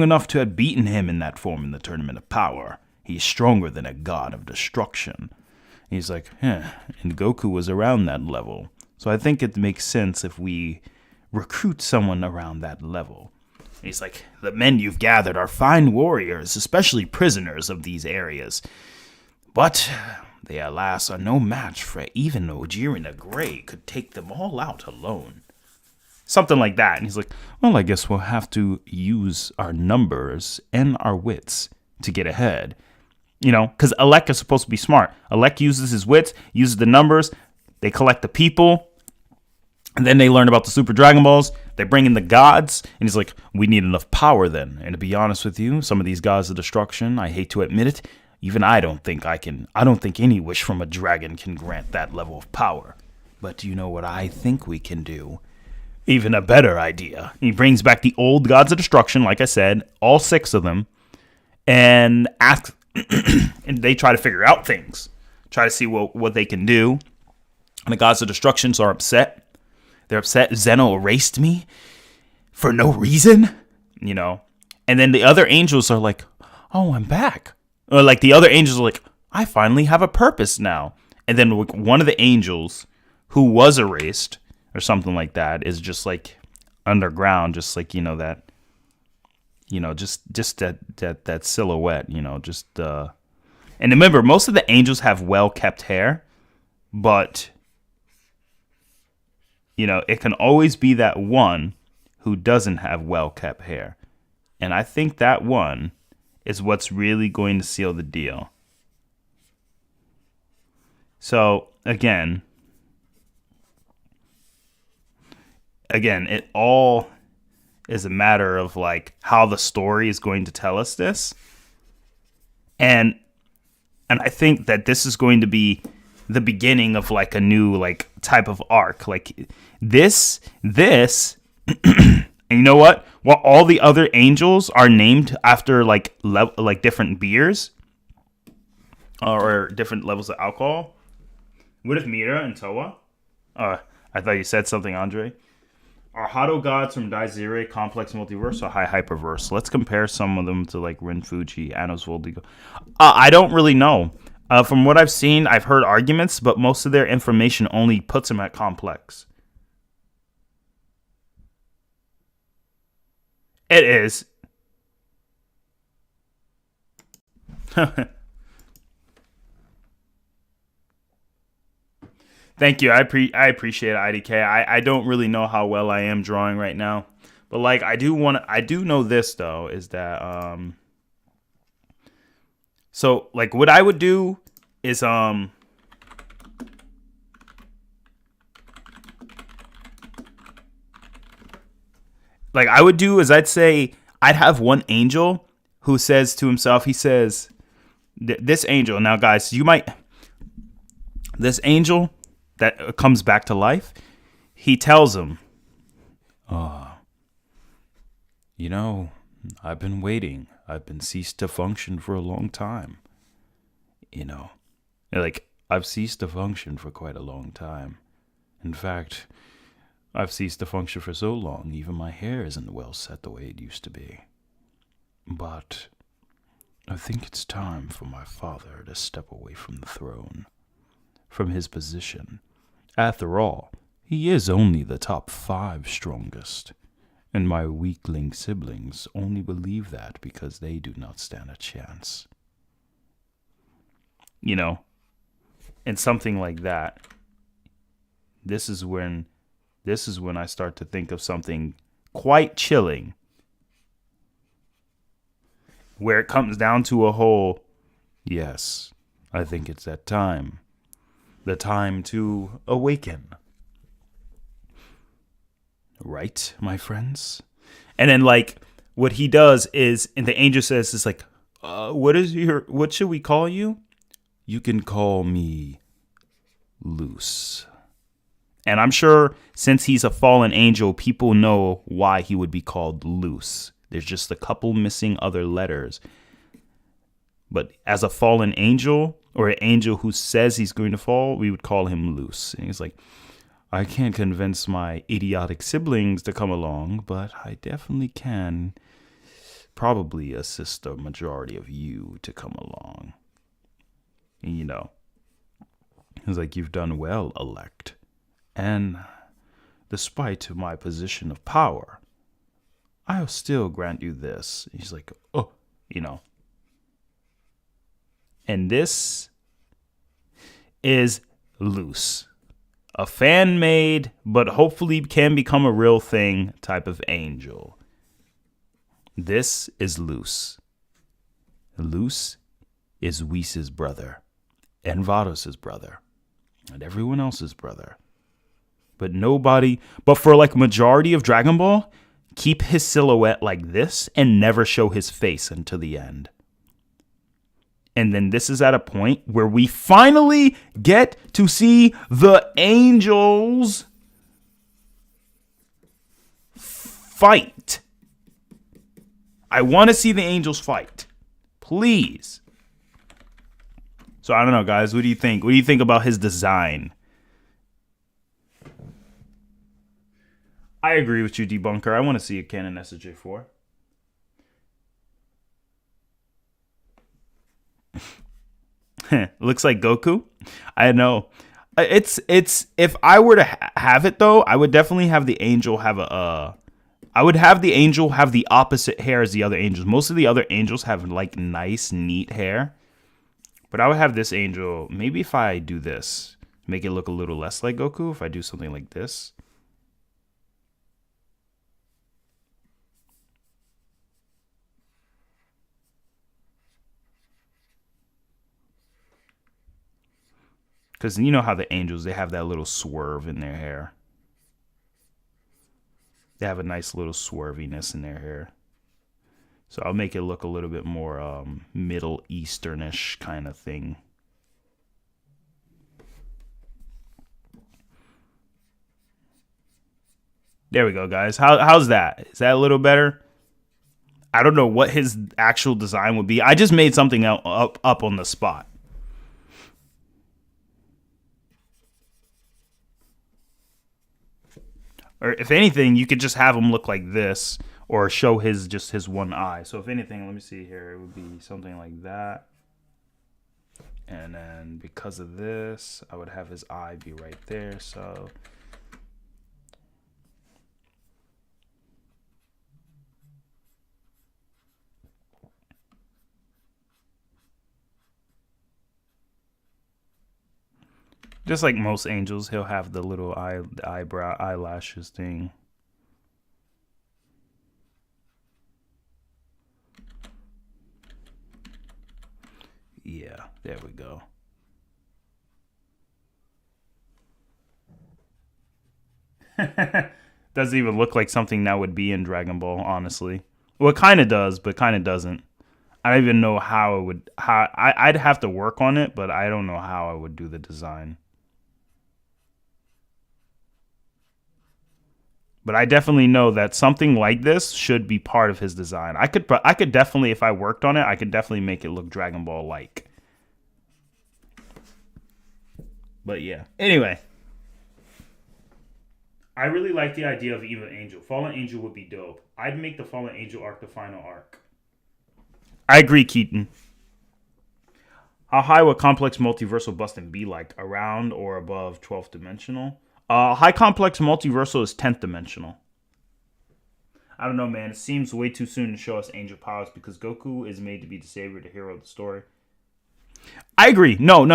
enough to have beaten him in that form in the Tournament of Power. He's stronger than a god of destruction. He's like, and Goku was around that level. So I think it makes sense if we recruit someone around that level. He's like, the men you've gathered are fine warriors, especially prisoners of these areas. But they, alas, are no match for even though Jiren the Grey could take them all out alone. Something like that. And he's like, well, I guess we'll have to use our numbers and our wits to get ahead. Because Alec is supposed to be smart. Alec uses his wits, uses the numbers, they collect the people, and then they learn about the Super Dragon Balls. They bring in the gods, and he's like, we need enough power then. And to be honest with you, some of these gods of destruction, I hate to admit it, even I don't think any wish from a dragon can grant that level of power. But do you know what I think we can do? Even a better idea. He brings back the old gods of destruction, like I said, all 6 of them, and asks, and they try to figure out things, try to see what they can do. And the gods of destruction are upset. They're upset Zeno erased me for no reason, And then the other angels are like, oh, I'm back. Or like the other angels are like, I finally have a purpose now. And then one of the angels who was erased or something like that is just like underground, just like, that, just that silhouette, and remember, most of the angels have well-kept hair, but, it can always be that one who doesn't have well-kept hair. And I think that one is what's really going to seal the deal. So, again, it all is a matter of like how the story is going to tell us this. And I think that this is going to be the beginning of like a new like type of arc. Like this And you know what? While all the other angels are named after like different beers or different levels of alcohol, what if Mira and Toa? I thought you said something, Andre. Are Hado gods from Daizere, Complex Multiverse, or High Hyperverse? Let's compare some of them to like Rin Fuji, Anno's Voldigo. I don't really know. From what I've seen, I've heard arguments, but most of their information only puts them at Complex. It is. Thank you. I appreciate it, IDK. I don't really know how well I am drawing right now, but like I do know this though is that so like what I would do is like I would do is I'd say I'd have one angel who says to himself, he says, this angel. Now, guys, this angel that comes back to life, he tells him, you know, I've been waiting. I've been ceased to function for a long time. You know, like I've ceased to function for quite a long time. In fact, I've ceased to function for so long, even my hair isn't well set the way it used to be. But I think it's time for my father to step away from the throne, from his position. After all, he is only the top 5 strongest, and my weakling siblings only believe that because they do not stand a chance. You know, and something like that. This is when I start to think of something quite chilling, where it comes down to a whole, yes, I think it's that time. The time to awaken. Right, my friends? And then like what he does is, and the angel says, it's like, what should we call you? You can call me Loose. And I'm sure since he's a fallen angel, people know why he would be called Loose. There's just a couple missing other letters. But as a fallen angel, or an angel who says he's going to fall, we would call him Loose. And he's like, I can't convince my idiotic siblings to come along, but I definitely can probably assist a majority of you to come along. And, you know, he's like, you've done well, elect. And despite my position of power, I'll still grant you this. He's like, oh, you know. And this is Loose. A fan-made, but hopefully can become a real thing type of angel. This is Loose. Loose is Whis' brother, and Vados' brother, and everyone else's brother. But for like majority of Dragon Ball, keep his silhouette like this and never show his face until the end. And then this is at a point where we finally get to see the angels fight. I want to see the angels fight. Please. So I don't know, guys. What do you think? What do you think about his design? I agree with you, Debunker. I want to see a canon SJ4. Looks like Goku. I know. It's if I were to have it though, I would definitely have the angel have I would have the angel have the opposite hair as the other angels. Most of the other angels have like nice, neat hair. But I would have this angel, maybe if I do this, make it look a little less like Goku, if I do something like this. Because you know how the angels, they have that little swerve in their hair. They have a nice little swerviness in their hair. So I'll make it look a little bit more Middle Easternish kind of thing. There we go, guys. How's that? Is that a little better? I don't know what his actual design would be. I just made something up on the spot. Or if anything, you could just have him look like this, or show his one eye. So if anything, let me see here. It would be something like that. And then because of this, I would have his eye be right there. So just like most angels, he'll have the little eyebrow eyelashes thing. Yeah, there we go. Doesn't even look like something that would be in Dragon Ball, honestly. Well, it kind of does, but kind of doesn't. I don't even know how it would. I'd have to work on it, but I don't know how I would do the design. But I definitely know that something like this should be part of his design. I could definitely, if I worked on it, I could definitely make it look Dragon Ball like. But yeah. Anyway, I really like the idea of Evil Angel. Fallen Angel would be dope. I'd make the Fallen Angel arc the final arc. I agree, Keaton. How high would complex multiversal busting be like? Around or above 12th dimensional? High complex multiversal is 10th dimensional. I don't know, man. It seems way too soon to show us angel powers because Goku is made to be the savior, the hero of the story. I agree. No.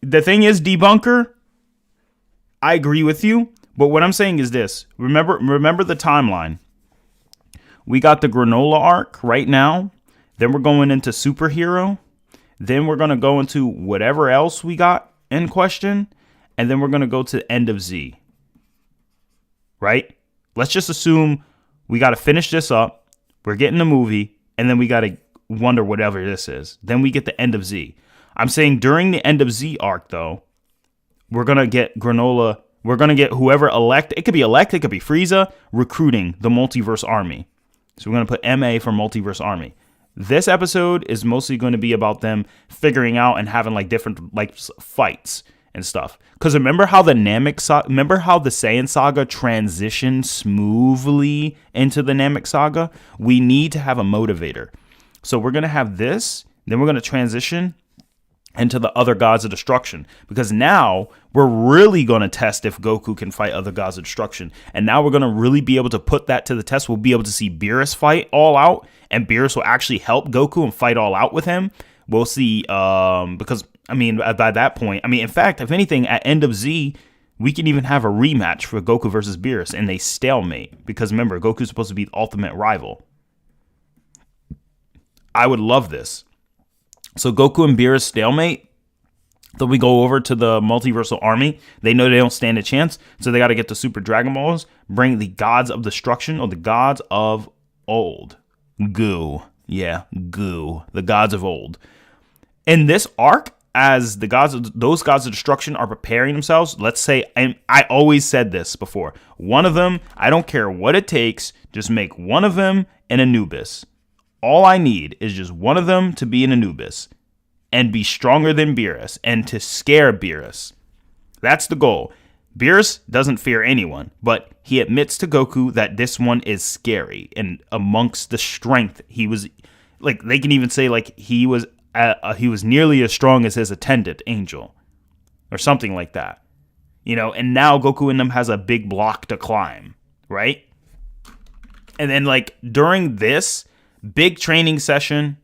The thing is, debunker, I agree with you. But what I'm saying is this. Remember the timeline. We got the granola arc right now. Then we're going into superhero. Then we're going to go into whatever else we got in question. And then we're going to go to the end of Z. Right? Let's just assume we got to finish this up. We're getting the movie. And then we got to wonder whatever this is. Then we get the end of Z. I'm saying during the end of Z arc, though, we're going to get granola. We're going to get whoever elect. It could be elect. It could be Frieza recruiting the multiverse army. So we're going to put MA for multiverse army. This episode is mostly going to be about them figuring out and having like different like fights and stuff. Because remember how the Saiyan saga transitioned smoothly into the Namek saga? We need to have a motivator. So we're going to have this. Then we're going to transition into the other gods of destruction, because now we're really going to test if Goku can fight other gods of destruction. And now we're going to really be able to put that to the test. We'll be able to see Beerus fight all out, and Beerus will actually help Goku and fight all out with him. We'll see, because I mean, by that point, I mean, in fact, if anything, at end of Z, we can even have a rematch for Goku versus Beerus, and they stalemate, because remember, Goku's supposed to be the ultimate rival. I would love this. So Goku and Beerus stalemate. Then we go over to the multiversal army. They know they don't stand a chance, so they got to get the Super Dragon Balls, bring the gods of destruction, or the gods of old. Goo. Yeah, goo. The gods of old. In this arc, as those gods of destruction are preparing themselves, let's say, and I always said this before, one of them, I don't care what it takes, just make one of them an Anubis. All I need is just one of them to be an Anubis and be stronger than Beerus and to scare Beerus. That's the goal. Beerus doesn't fear anyone, but he admits to Goku that this one is scary, and amongst the strength, he was like, they can even say like he was nearly as strong as his attendant Angel or something like that, you know. And now Goku in them has a big block to climb, right? And then like during this big training session,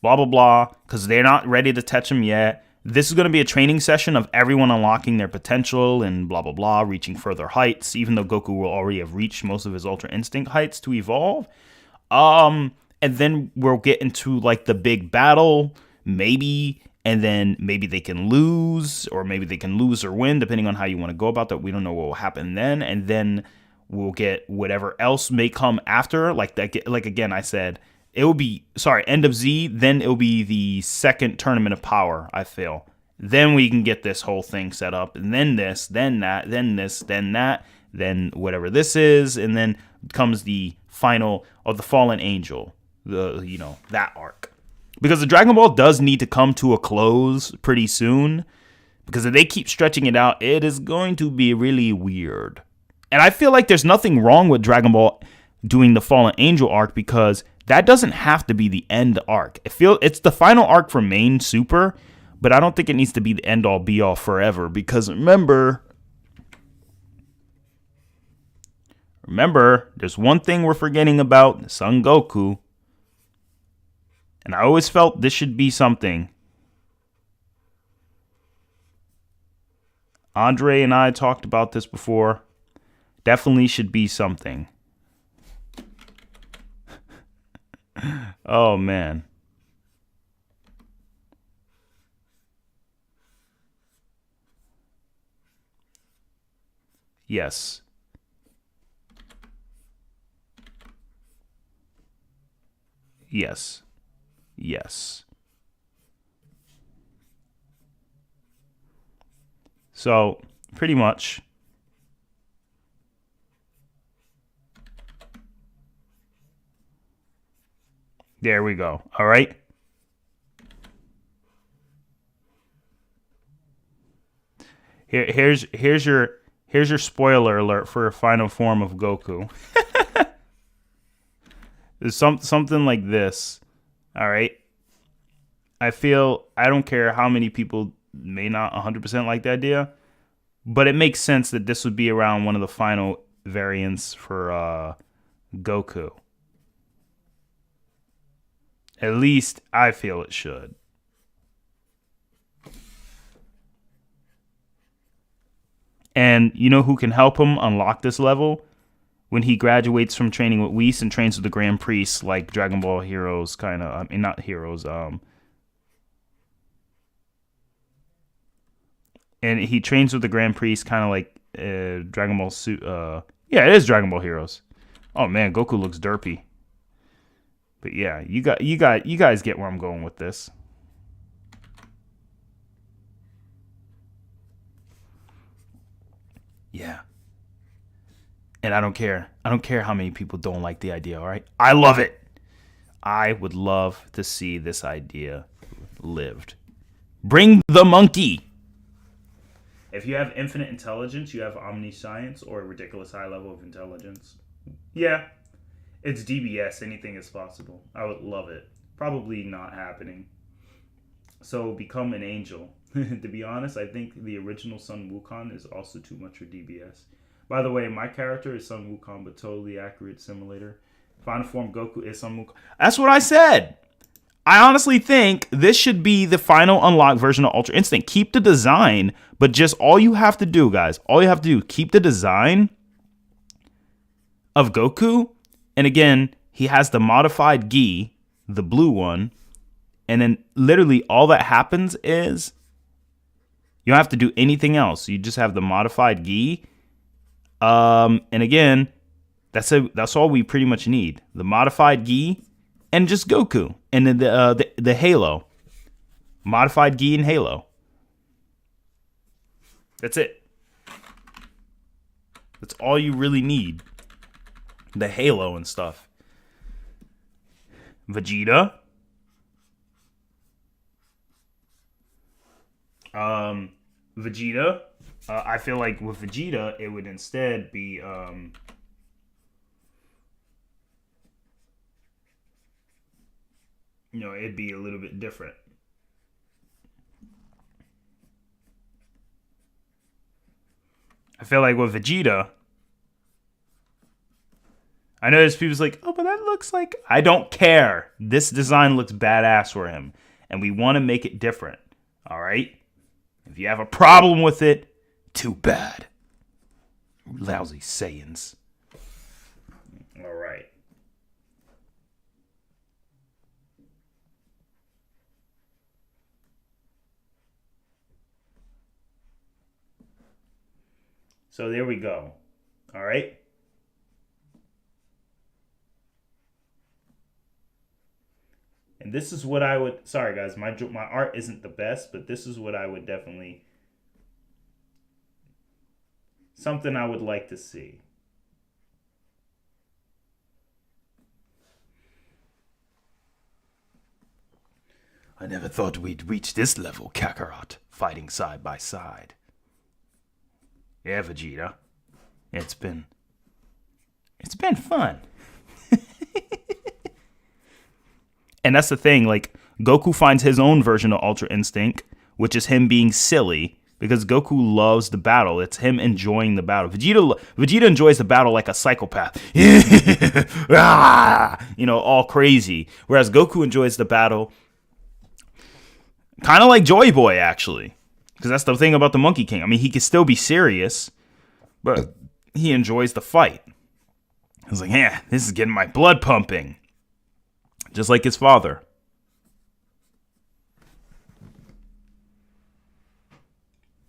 blah, blah, blah, because they're not ready to touch him yet. This is going to be a training session of everyone unlocking their potential and blah, blah, blah, reaching further heights, even though Goku will already have reached most of his Ultra Instinct heights to evolve. And then we'll get into like the big battle, maybe, and then maybe they can lose, or maybe they can lose or win, depending on how you want to go about that. We don't know what will happen then. And then we'll get whatever else may come after. Like that, like again, I said, it will be, end of Z, then it'll be the second Tournament of Power, I feel. Then we can get this whole thing set up, and then this, then that, then this, then that. then whatever this is, and then comes the final of the fallen angel, that arc. Because the Dragon Ball does need to come to a close pretty soon, because if they keep stretching it out, it is going to be really weird. And I feel like there's nothing wrong with Dragon Ball doing the Fallen Angel arc, because that doesn't have to be the end arc. It's the final arc for main Super, but I don't think it needs to be the end all be all forever, because remember, there's one thing we're forgetting about Son Goku. And I always felt this should be something. Andre and I talked about this before. Definitely should be something. Oh, man. Yes. Yes. Yes. So, pretty much. There we go. All right. Here's your spoiler alert for a final form of Goku. There's something like this. All right. I don't care how many people may not 100% like the idea, but it makes sense that this would be around one of the final variants for Goku. At least I feel it should. And you know who can help him unlock this level? When he graduates from training with Whis and trains with the Grand Priest, like Dragon Ball Heroes, kind of. I mean, not Heroes. And he trains with the Grand Priest, kind of like Dragon Ball. Yeah, it is Dragon Ball Heroes. Oh man, Goku looks derpy. But yeah, you guys get where I'm going with this. Yeah. And I don't care. I don't care how many people don't like the idea, all right? I love it. I would love to see this idea lived. Bring the monkey. If you have infinite intelligence, you have omniscience or a ridiculous high level of intelligence. Yeah, it's DBS. Anything is possible. I would love it. Probably not happening. So become an angel. To be honest, I think the original Sun Wukong is also too much for DBS. By the way, my character is Sun Wukong, but totally accurate simulator. Final form Goku is Sun Wukong. That's what I said. I honestly think this should be the final unlocked version of Ultra Instinct. Keep the design, but just all you have to do, guys, keep the design of Goku. And again, he has the modified gi, the blue one. And then literally all that happens is you don't have to do anything else. You just have the modified gi. And again, that's all we pretty much need. The modified gi and just Goku. And then the Halo. Modified gi and Halo. That's it. That's all you really need. The Halo and stuff. Vegeta. Vegeta. I feel like with Vegeta, it would instead be it'd be a little bit different. I feel like with Vegeta, I know there's people's like, oh, but that looks like... I don't care. This design looks badass for him, and we want to make it different. All right? If you have a problem with it, too bad. Lousy Saiyans. All right. So there we go. All right. And this is what I would... Sorry, guys. My art isn't the best, but this is what I would definitely... Something I would like to see. I never thought we'd reach this level, Kakarot, fighting side by side. Yeah, Vegeta. It's been fun. And that's the thing, like, Goku finds his own version of Ultra Instinct, which is him being silly, because Goku loves the battle. It's him enjoying the battle. Vegeta enjoys the battle like a psychopath. All crazy. Whereas Goku enjoys the battle kind of like Joy Boy, actually. Because that's the thing about the Monkey King. I mean, he can still be serious, but he enjoys the fight. He's like, yeah, this is getting my blood pumping. Just like his father.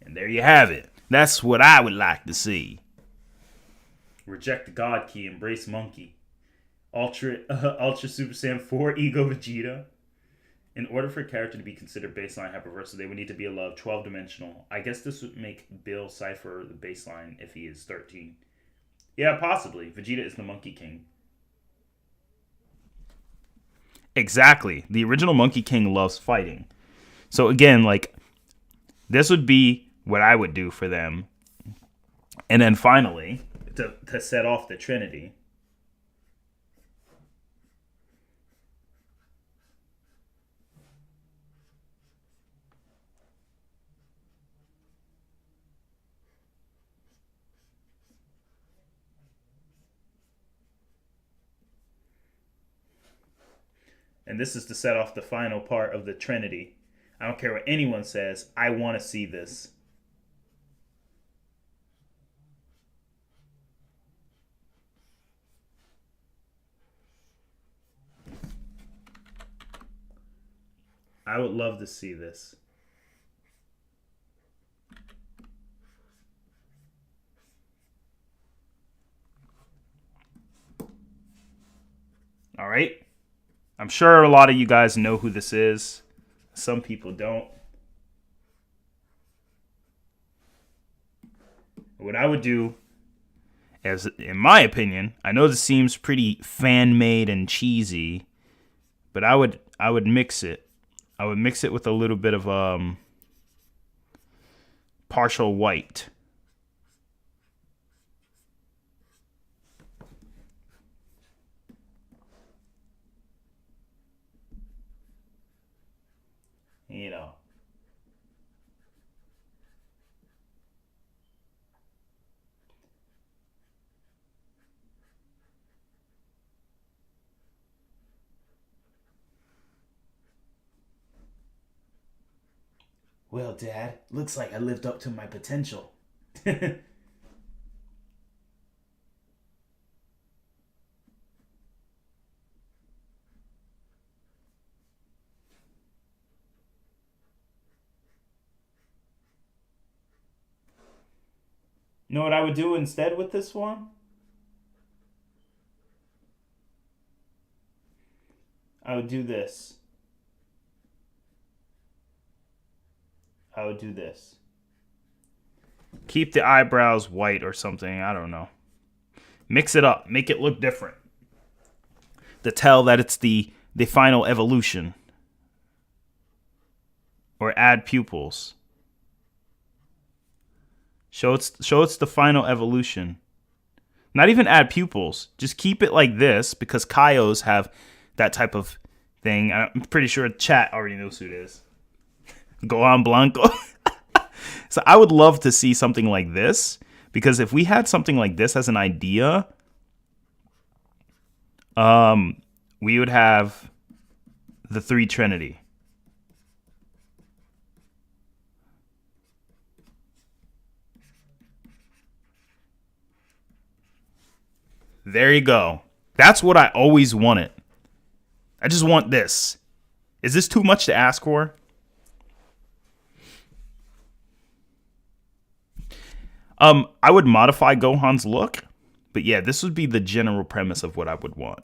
And there you have it. That's what I would like to see. Reject the God Key, embrace Monkey. Ultra Super Saiyan 4 Ego Vegeta. In order for a character to be considered baseline hyperversal, they would need to be allowed 12-dimensional. I guess this would make Bill Cipher the baseline if he is 13. Yeah, possibly. Vegeta is the Monkey King. Exactly. The original Monkey King loves fighting. So again, like, this would be what I would do for them. And then finally, to set off the Trinity. And this is to set off the final part of the Trinity. I don't care what anyone says. I want to see this. I would love to see this. All right. I'm sure a lot of you guys know who this is. Some people don't. What I would do, as in my opinion, I know this seems pretty fan-made and cheesy, but I would mix it. I would mix it with a little bit of partial white. You know. Well, Dad, looks like I lived up to my potential. You know what I would do instead with this one? I would do this. I would do this. Keep the eyebrows white or something. I don't know. Mix it up. Make it look different. To tell that it's the final evolution. Or add pupils. Show it's the final evolution. Not even add pupils. Just keep it like this because Kaios have that type of thing. I'm pretty sure chat already knows who it is. Gohan Blanco. So I would love to see something like this because if we had something like this as an idea, we would have the three Trinity. There you go. That's what I always wanted. I just want this. Is this too much to ask for? I would modify Gohan's look, but yeah, this would be the general premise of what I would want.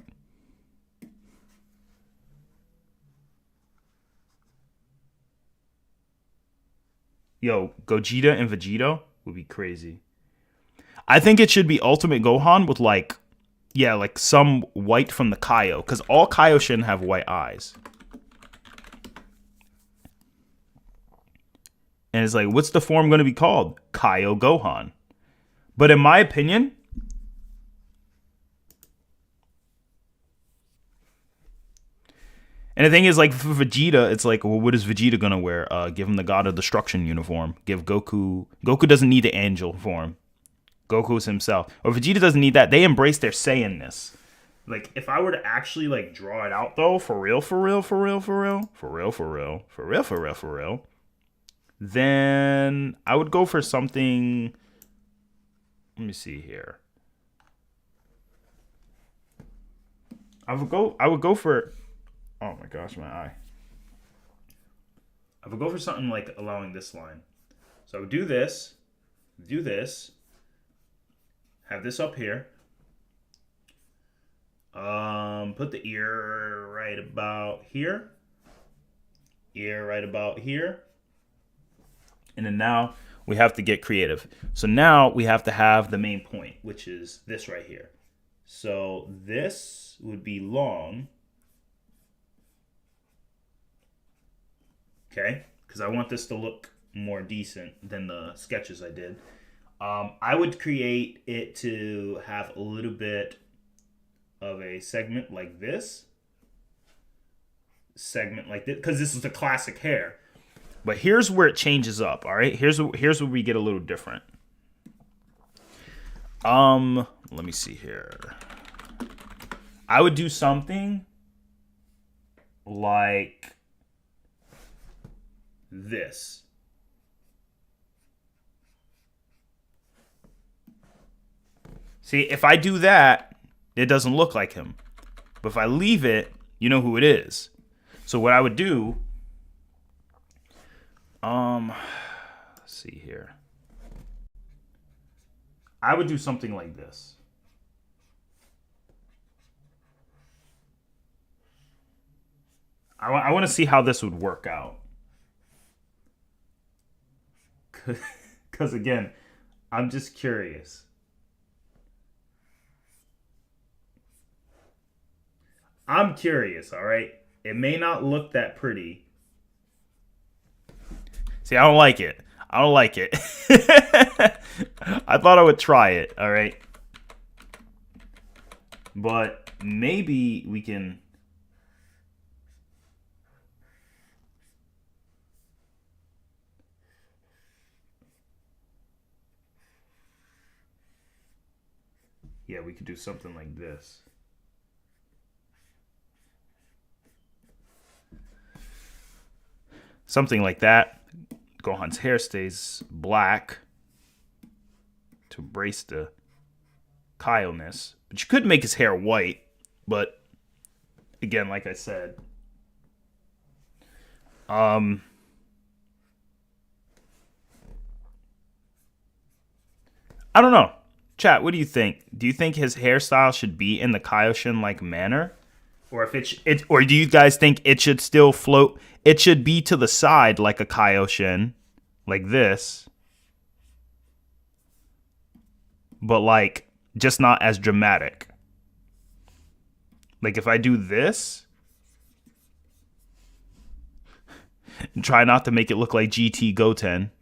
Yo, Gogeta and Vegeta would be crazy. I think it should be Ultimate Gohan with like, yeah, like some white from the Kaio, because all Kaioshin have white eyes. And it's like, what's the form going to be called? Kaio Gohan. But in my opinion, and the thing is, like, for Vegeta, it's like, well, what is Vegeta gonna wear? Give him the God of Destruction uniform. Give Goku. Goku doesn't need the angel form. Goku's himself. Or Vegeta doesn't need that. They embrace their Saiyanness. Like, if I were to actually, like, draw it out, though, for real, then I would go for something. Let me see here. I would go for. Oh my gosh, my eye. I would go for something like allowing this line. So I would do this, have this up here. Put the ear right about here. Ear right about here. And then now we have to get creative. So now we have to have the main point, which is this right here. So this would be long. Okay? Because I want this to look more decent than the sketches I did. I would create it to have a little bit of a segment like this. Segment like this. Because this is the classic hair. But here's where it changes up, all right? Here's where we get a little different. Let me see here. I would do something like this. See, if I do that, it doesn't look like him. But if I leave it, you know who it is. So what I would do, let's see here. I would do something like this. I want to see how this would work out. Because again, I'm just curious. I'm curious, all right? It may not look that pretty. See, I don't like it. I don't like it. I thought I would try it, all right? But maybe we can... Yeah, we could do something like this. Something like that. Gohan's hair stays black to embrace the Kyle-ness. But you could make his hair white. But again, like I said, I don't know. Chat, what do you think? Do you think his hairstyle should be in the Kaioshin-like manner? Or if or do you guys think it should still float? It should be to the side like a Kaioshin, like this. But like just not as dramatic. Like if I do this and try not to make it look like GT Goten.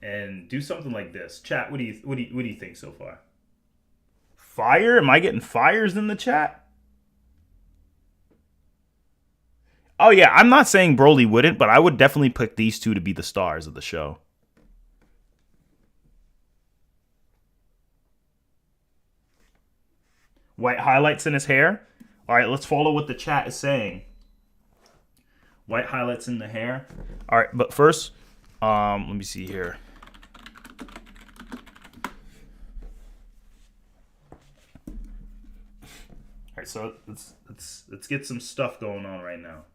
And do something like this. Chat, what do you think so far? Fire? Am I getting fires in the chat? Oh yeah, I'm not saying Broly wouldn't, but I would definitely pick these two to be the stars of the show. White highlights in his hair. All right, let's follow what the chat is saying. White highlights in the hair. All right, but first, let me see here. All right, so let's get some stuff going on right now.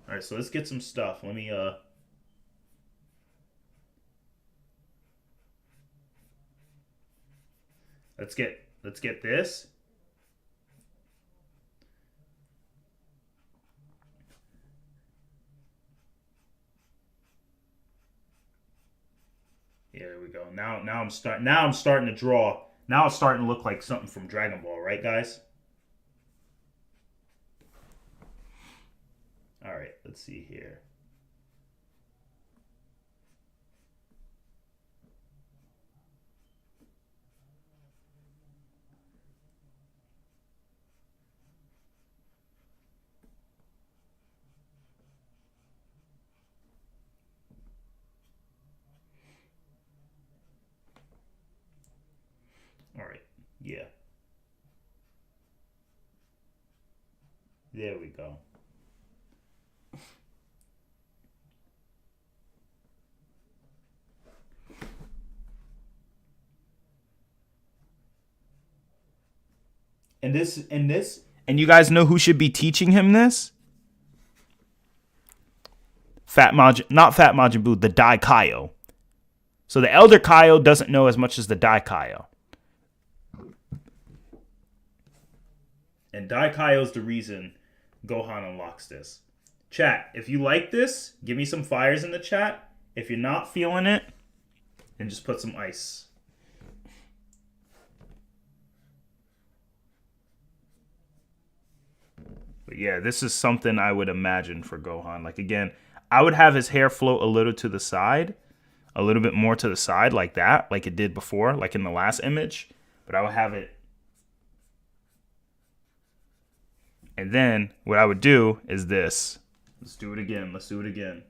All right, so let's get some stuff. Let me let's get this. Yeah, there we go. Now I'm starting to draw. Now it's starting to look like something from Dragon Ball, right, guys? All right, let's see here. All right. Yeah. There we go. And you guys know who should be teaching him this? Not Fat Majin Buu, the Dai Kaio. So the Elder Kaio doesn't know as much as the Dai Kaio. And Dai Kaio's the reason Gohan unlocks this. Chat, if you like this, give me some fires in the chat. If you're not feeling it, then just put some ice. But yeah, this is something I would imagine for Gohan. Like, again, I would have his hair float a little to the side, a little bit more to the side like that, like it did before, like in the last image. But I would have it. And then what I would do is this. Let's do it again. Let's do it again.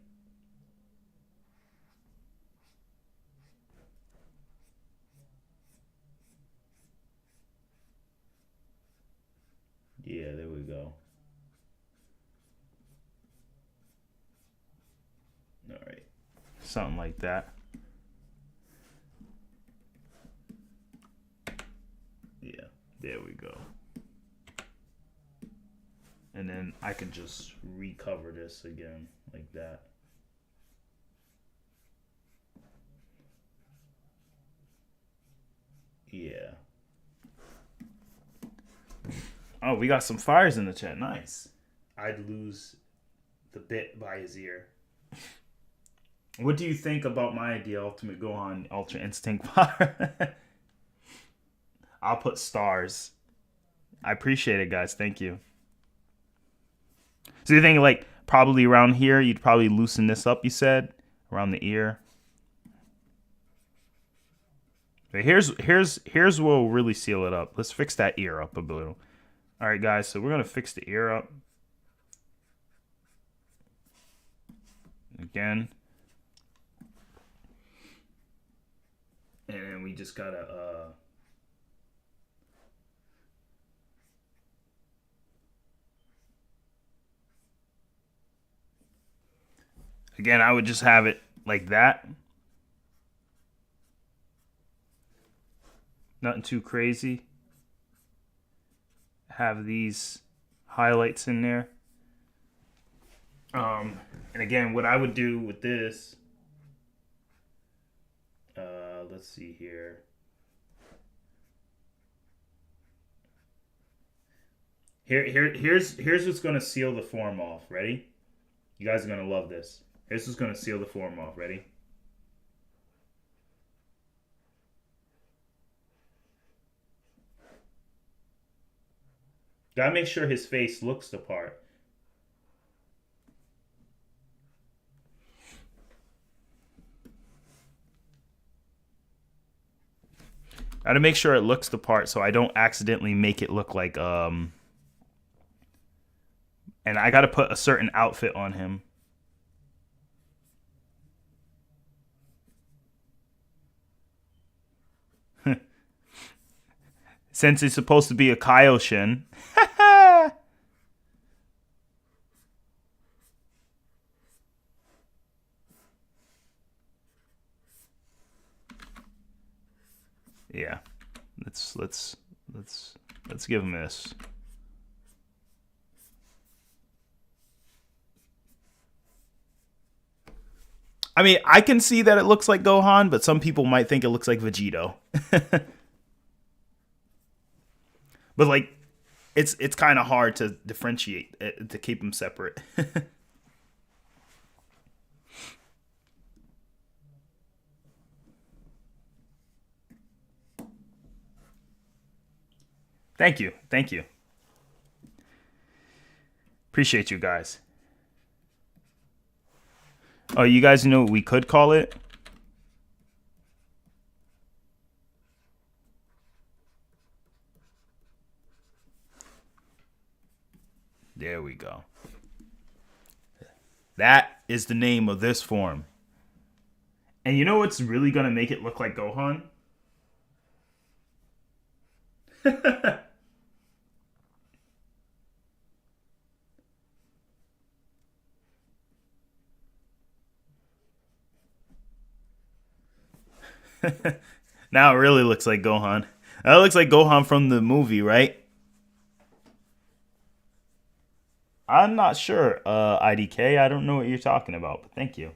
Yeah, there we go. All right. Something like that. Yeah, there we go. And then I can just recover this again like that. Yeah. Oh, we got some fires in the chat. Nice. I'd lose the bit by his ear. What do you think about my idea, Ultimate Gohan Ultra Instinct Power? I'll put stars. I appreciate it, guys. Thank you. So you think like probably around here, you'd probably loosen this up, you said? Around the ear. But here's where we'll really seal it up. Let's fix that ear up a little. All right, guys, so we're going to fix the ear up. Again. And then we just got to... Again, I would just have it like that. Nothing too crazy. Have these highlights in there. And again, what I would do with this, let's see here. Here's what's gonna seal the form off. Ready? You guys are gonna love this. Here's what's gonna seal the form off. Ready? Gotta make sure his face looks the part. Gotta make sure it looks the part so I don't accidentally make it look like and I gotta put a certain outfit on him. Since it's supposed to be a Kaioshin. Yeah. Let's give him this. I mean, I can see that it looks like Gohan, but some people might think it looks like Vegito. But like, it's kind of hard to differentiate, to keep them separate. Thank you. Thank you. Appreciate you guys. Oh, you guys know what we could call it? There we go. That is the name of this form. And you know what's really going to make it look like Gohan? Now it really looks like Gohan. That looks like Gohan from the movie, right? I'm not sure, IDK. I don't know what you're talking about, but thank you.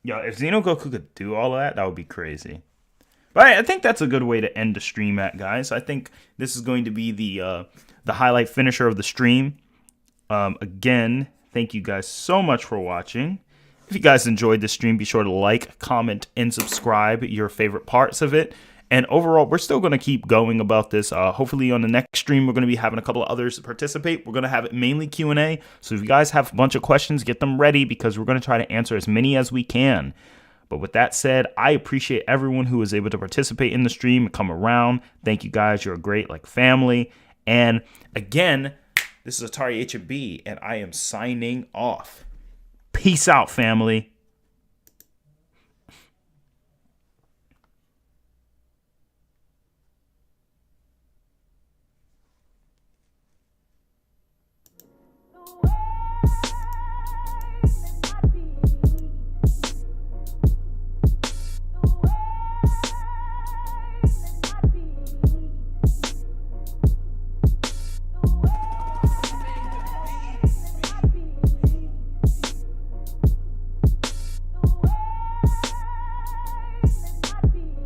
Yo, if Xenogoku could do all of that, that would be crazy. But I think that's a good way to end the stream at, guys. I think this is going to be the highlight finisher of the stream. Again, thank you guys so much for watching. If you guys enjoyed this stream, be sure to like, comment, and subscribe your favorite parts of it. And overall, we're still going to keep going about this. Hopefully on the next stream, we're going to be having a couple of others participate. We're going to have it mainly Q&A. So if you guys have a bunch of questions, get them ready because we're going to try to answer as many as we can. But with that said, I appreciate everyone who was able to participate in the stream and come around. Thank you guys. You're a great family. And again, this is ATARi HB, and I am signing off. Peace out, family.